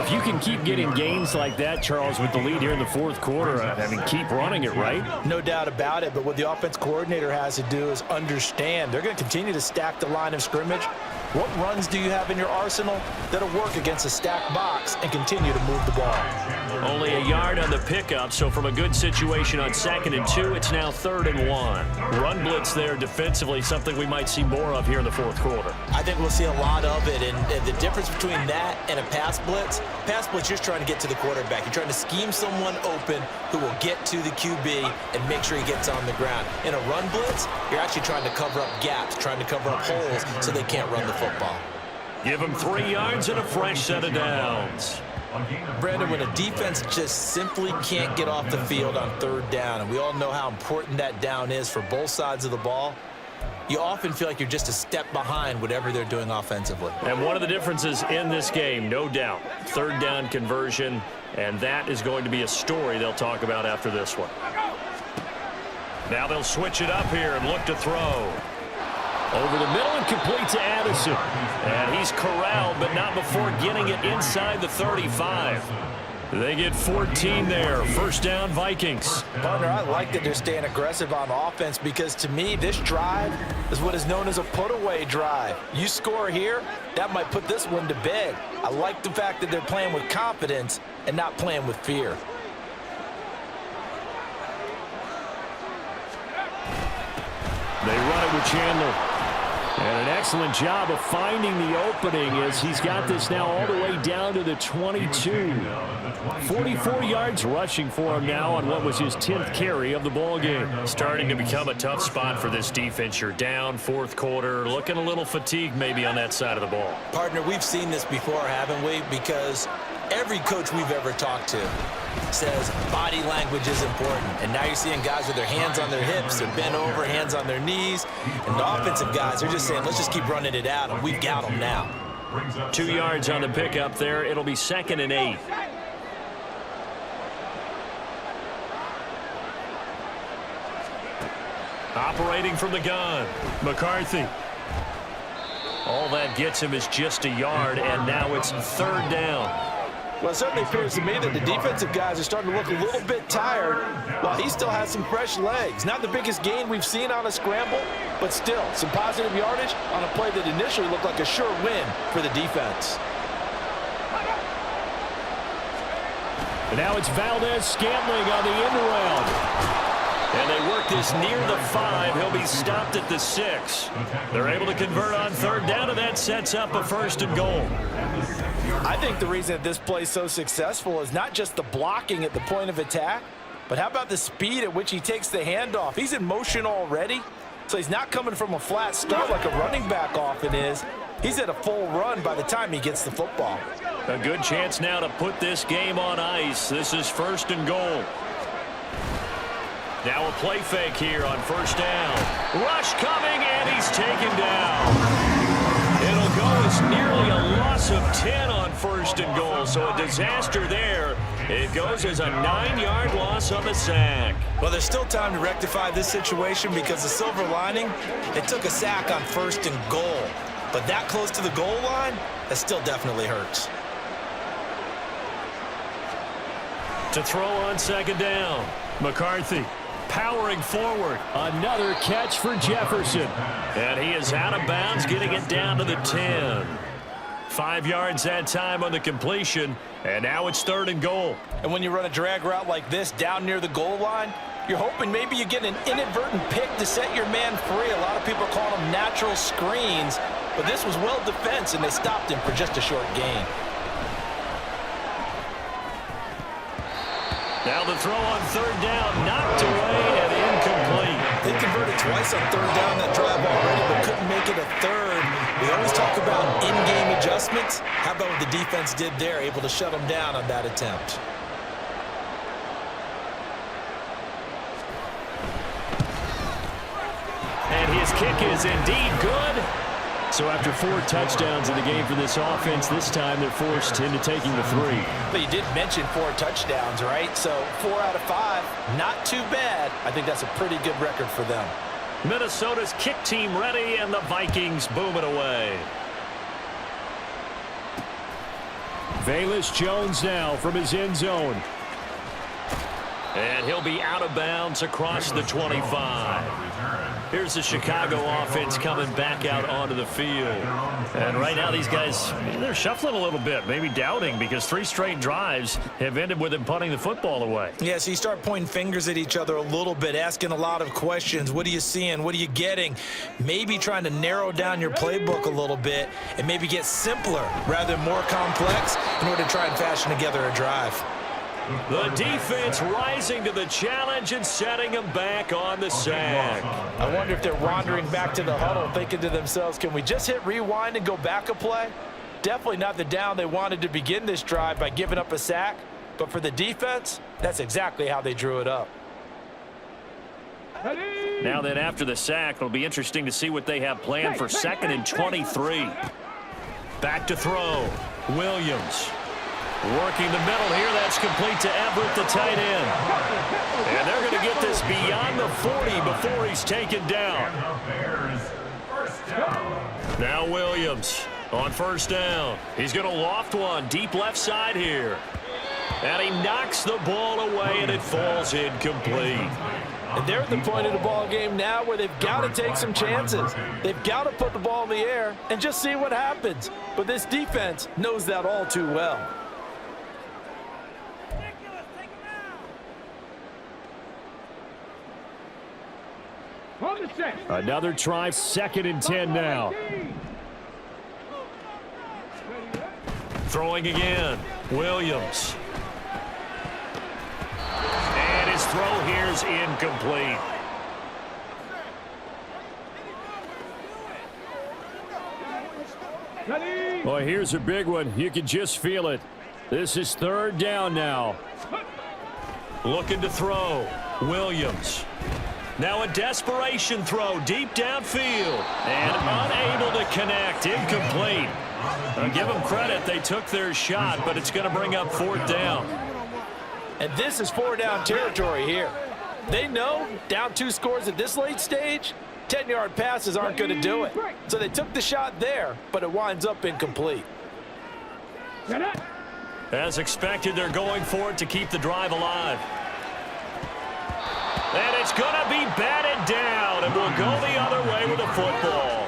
B: If you can keep getting gains like that, Charles, with the lead here in the 4th quarter, I mean, keep running it, right?
C: No doubt about it, but what the offense coordinator has to do is understand they're going to continue to stack the line of scrimmage, What runs do you have in your arsenal that'll work against a stacked box and continue to move the ball?
B: Only a yard on the pickup, so from a good situation on 2nd and 2, it's now 3rd and 1. Run blitz there defensively, something we might see more of here in the 4th quarter.
C: I think we'll see a lot of it, and the difference between that and a pass blitz, you're just trying to get to the quarterback. You're trying to scheme someone open who will get to the QB and make sure he gets on the ground. In a run blitz, you're actually trying to cover up gaps, trying to cover up holes so they can't run the football.
B: Give him 3 yards and a fresh set of downs.
C: Brandon, when a defense just simply can't get off the field on 3rd down, and we all know how important that down is for both sides of the ball, you often feel like you're just a step behind whatever they're doing offensively.
B: And one of the differences in this game, no doubt, 3rd down conversion, and that is going to be a story they'll talk about after this one. Now they'll switch it up here and look to throw. Over the middle and complete to Addison. And he's corralled, but not before getting it inside the 35. They get 14 there. 1st down, Vikings.
C: Partner, I like that they're staying aggressive on offense because, to me, this drive is what is known as a put-away drive. You score here, that might put this one to bed. I like the fact that they're playing with confidence and not playing with fear.
B: They run it with Chandler. And an excellent job of finding the opening as he's got this now all the way down to the 22. 44 yards rushing for him now on what was his 10th carry of the ball game. Starting to become a tough spot for this defense. You're down 4th quarter, looking a little fatigued maybe on that side of the ball.
C: Partner, we've seen this before, haven't we? Because every coach we've ever talked to says body language is important. And now you're seeing guys with their hands on their hips, they're bent over, hands on their knees. And the offensive guys are just saying, let's just keep running it out, and we've got them now.
B: 2 yards on the pickup there. It'll be 2nd and 8. Operating from the gun, McCarthy. All that gets him is just a yard, and now it's 3rd down.
C: Well, it certainly appears to me that the defensive guys are starting to look a little bit tired while he still has some fresh legs. Not the biggest gain we've seen on a scramble, but still some positive yardage on a play that initially looked like a sure win for the defense.
B: And now it's Valdez-Scantling on the end around. And they work this near the 5. He'll be stopped at the 6. They're able to convert on 3rd down, and that sets up a 1st and goal.
C: I think the reason that this play is so successful is not just the blocking at the point of attack, but how about the speed at which he takes the handoff? He's in motion already, so he's not coming from a flat start like a running back often is. He's at a full run by the time he gets the football.
B: A good chance now to put this game on ice. This is 1st and goal. Now a play fake here on 1st down. Rush coming, and he's taken down. It'll go as nearly a loss of 10 on 1st and goal, so a disaster there. It goes as a 9-yard loss on the sack.
C: Well, there's still time to rectify this situation because the silver lining, it took a sack on 1st and goal. But that close to the goal line, that still definitely hurts.
B: To throw on 2nd down, McCarthy. Powering forward. Another catch for Jefferson. And he is out of bounds, getting it down to the 10. 5 yards that time on the completion, and now it's 3rd and goal.
C: And when you run a drag route like this down near the goal line, you're hoping maybe you get an inadvertent pick to set your man free. A lot of people call them natural screens, but this was well defense, and they stopped him for just a short gain.
B: Now the throw on 3rd down, knocked away and incomplete.
C: They converted twice on 3rd down that drive already, but couldn't make it a 3rd. We always talk about in-game adjustments. How about what the defense did there, able to shut them down on that attempt?
B: And his kick is indeed good. So after 4 touchdowns in the game for this offense, this time they're forced into taking the 3.
C: But you did mention 4 touchdowns, right? So 4 out of 5, not too bad. I think that's a pretty good record for them.
B: Minnesota's kick team ready, and the Vikings boom it away. Velus Jones now from his end zone. And he'll be out of bounds across the 25. Here's the Chicago offense coming back out onto the field. And right now these guys, they're shuffling a little bit, maybe doubting, because 3 straight drives have ended with them punting the football away.
C: Yeah, so you start pointing fingers at each other a little bit, asking a lot of questions. What are you seeing? What are you getting? Maybe trying to narrow down your playbook a little bit and maybe get simpler rather than more complex in order to try and fashion together a drive.
B: The defense rising to the challenge and setting them back on the sack.
C: I wonder if they're wandering back to the huddle thinking to themselves, can we just hit rewind and go back a play? Definitely not the down they wanted to begin this drive by giving up a sack. But for the defense, that's exactly how they drew it up.
B: Now then, after the sack, it'll be interesting to see what they have planned for 2nd and 23. Back to throw. Williams. Working the middle here. That's complete to Everett, the tight end. And they're going to get this beyond the 40 before he's taken down. Now Williams on 1st down. He's going to loft one deep left side here. And he knocks the ball away, and it falls incomplete.
C: And they're at the point of the ball game now where they've got to take some chances. They've got to put the ball in the air and just see what happens. But this defense knows that all too well.
B: Another try, 2nd and 10 now. Throwing again, Williams. And his throw here's incomplete. Boy, here's a big one. You can just feel it. This is 3rd down now. Looking to throw, Williams. Now a desperation throw deep downfield. And unable to connect. Incomplete. I'll give them credit. They took their shot, but it's going to bring up 4th down.
C: And this is 4-down territory here. They know down 2 scores at this late stage, 10-yard passes aren't going to do it. So they took the shot there, but it winds up incomplete.
B: As expected, they're going for it to keep the drive alive. And it's going to be batted down, and will go the other way with the football.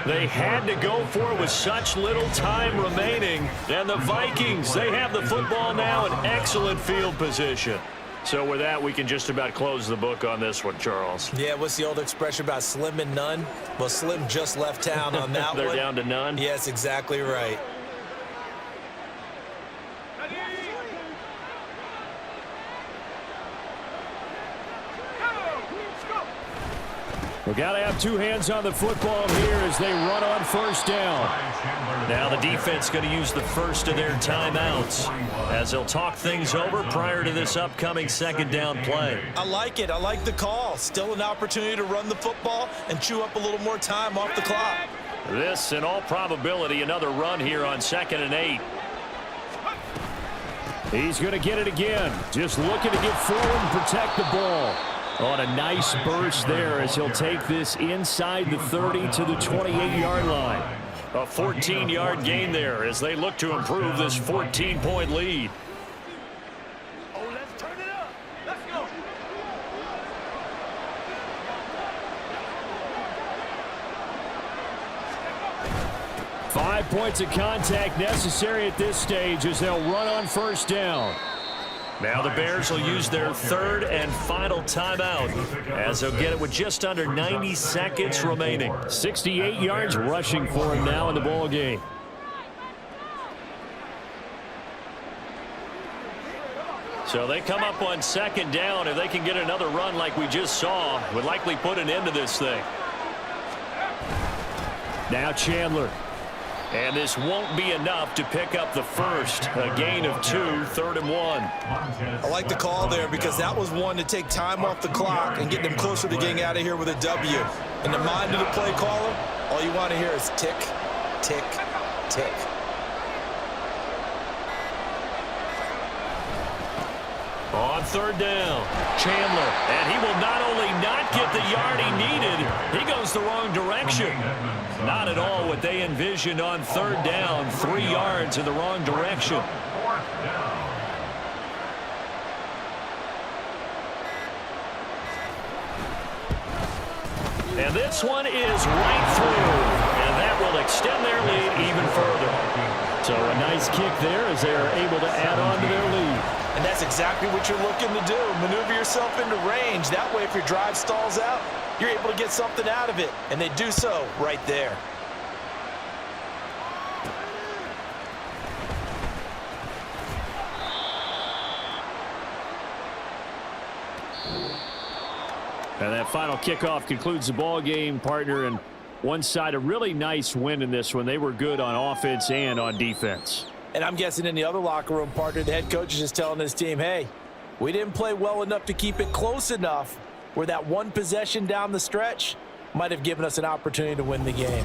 B: They had to go for it with such little time remaining. And the Vikings, they have the football now in excellent field position. So with that, we can just about close the book on this one, Charles.
C: Yeah, what's the old expression about slim and none? Well, Slim just left town on that
B: They're
C: one.
B: down to none?
C: Yes, exactly right.
B: We've got to have 2 hands on the football here as they run on 1st down. Now the defense going to use the first of their timeouts as they'll talk things over prior to this upcoming 2nd down play.
C: I like it. I like the call. Still an opportunity to run the football and chew up a little more time off the clock.
B: This, in all probability, another run here on 2nd and 8. He's going to get it again. Just looking to get forward and protect the ball. On a nice burst there as he'll take this inside the 30 to the 28-yard line. A 14-yard gain there as they look to improve this 14-point lead.
D: Oh, let's turn it up. Let's go.
B: 5 points of contact necessary at this stage as they'll run on 1st down. Now the Bears will use their 3rd and final timeout as they'll get it with just under 90 seconds remaining. 68 yards rushing for him now in the ball game. So they come up on 2nd down. If they can get another run like we just saw, would likely put an end to this thing. Now Chandler. And this won't be enough to pick up the first. A gain of 2, 3rd and 1.
C: I like the call there because that was one to take time off the clock and get them closer to getting out of here with a W. In the mind of the play caller, all you want to hear is tick, tick, tick.
B: On 3rd down, Chandler. And he will not only not get the yard he needed, he goes the wrong direction. Not at all what they envisioned on 3rd down. 3 yards in the wrong direction. And this one is right through. And that will extend their lead even further. So a nice kick there as they're able to add on to their lead.
C: And that's exactly what you're looking to do. Maneuver yourself into range. That way, if your drive stalls out, you're able to get something out of it. And they do so right there.
B: And that final kickoff concludes the ball game, partner. And one side, a really nice win in this one. They were good on offense and on defense.
C: And I'm guessing in the other locker room, partner, the head coach is just telling his team, hey, we didn't play well enough to keep it close enough where that one possession down the stretch might have given us an opportunity to win the game.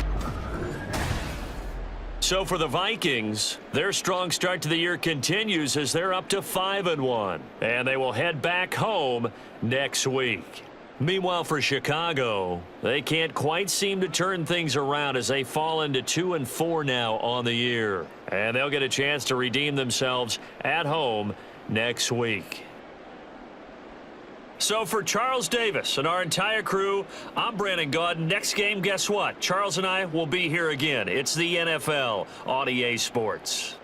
B: So for the Vikings, their strong start to the year continues as they're up to 5-1. And they will head back home next week. Meanwhile, for Chicago, they can't quite seem to turn things around as they fall into 2-4 now on the year. And they'll get a chance to redeem themselves at home next week. So for Charles Davis and our entire crew, I'm Brandon Gaudin. Next game, guess what? Charles and I will be here again. It's the NFL on EA Sports.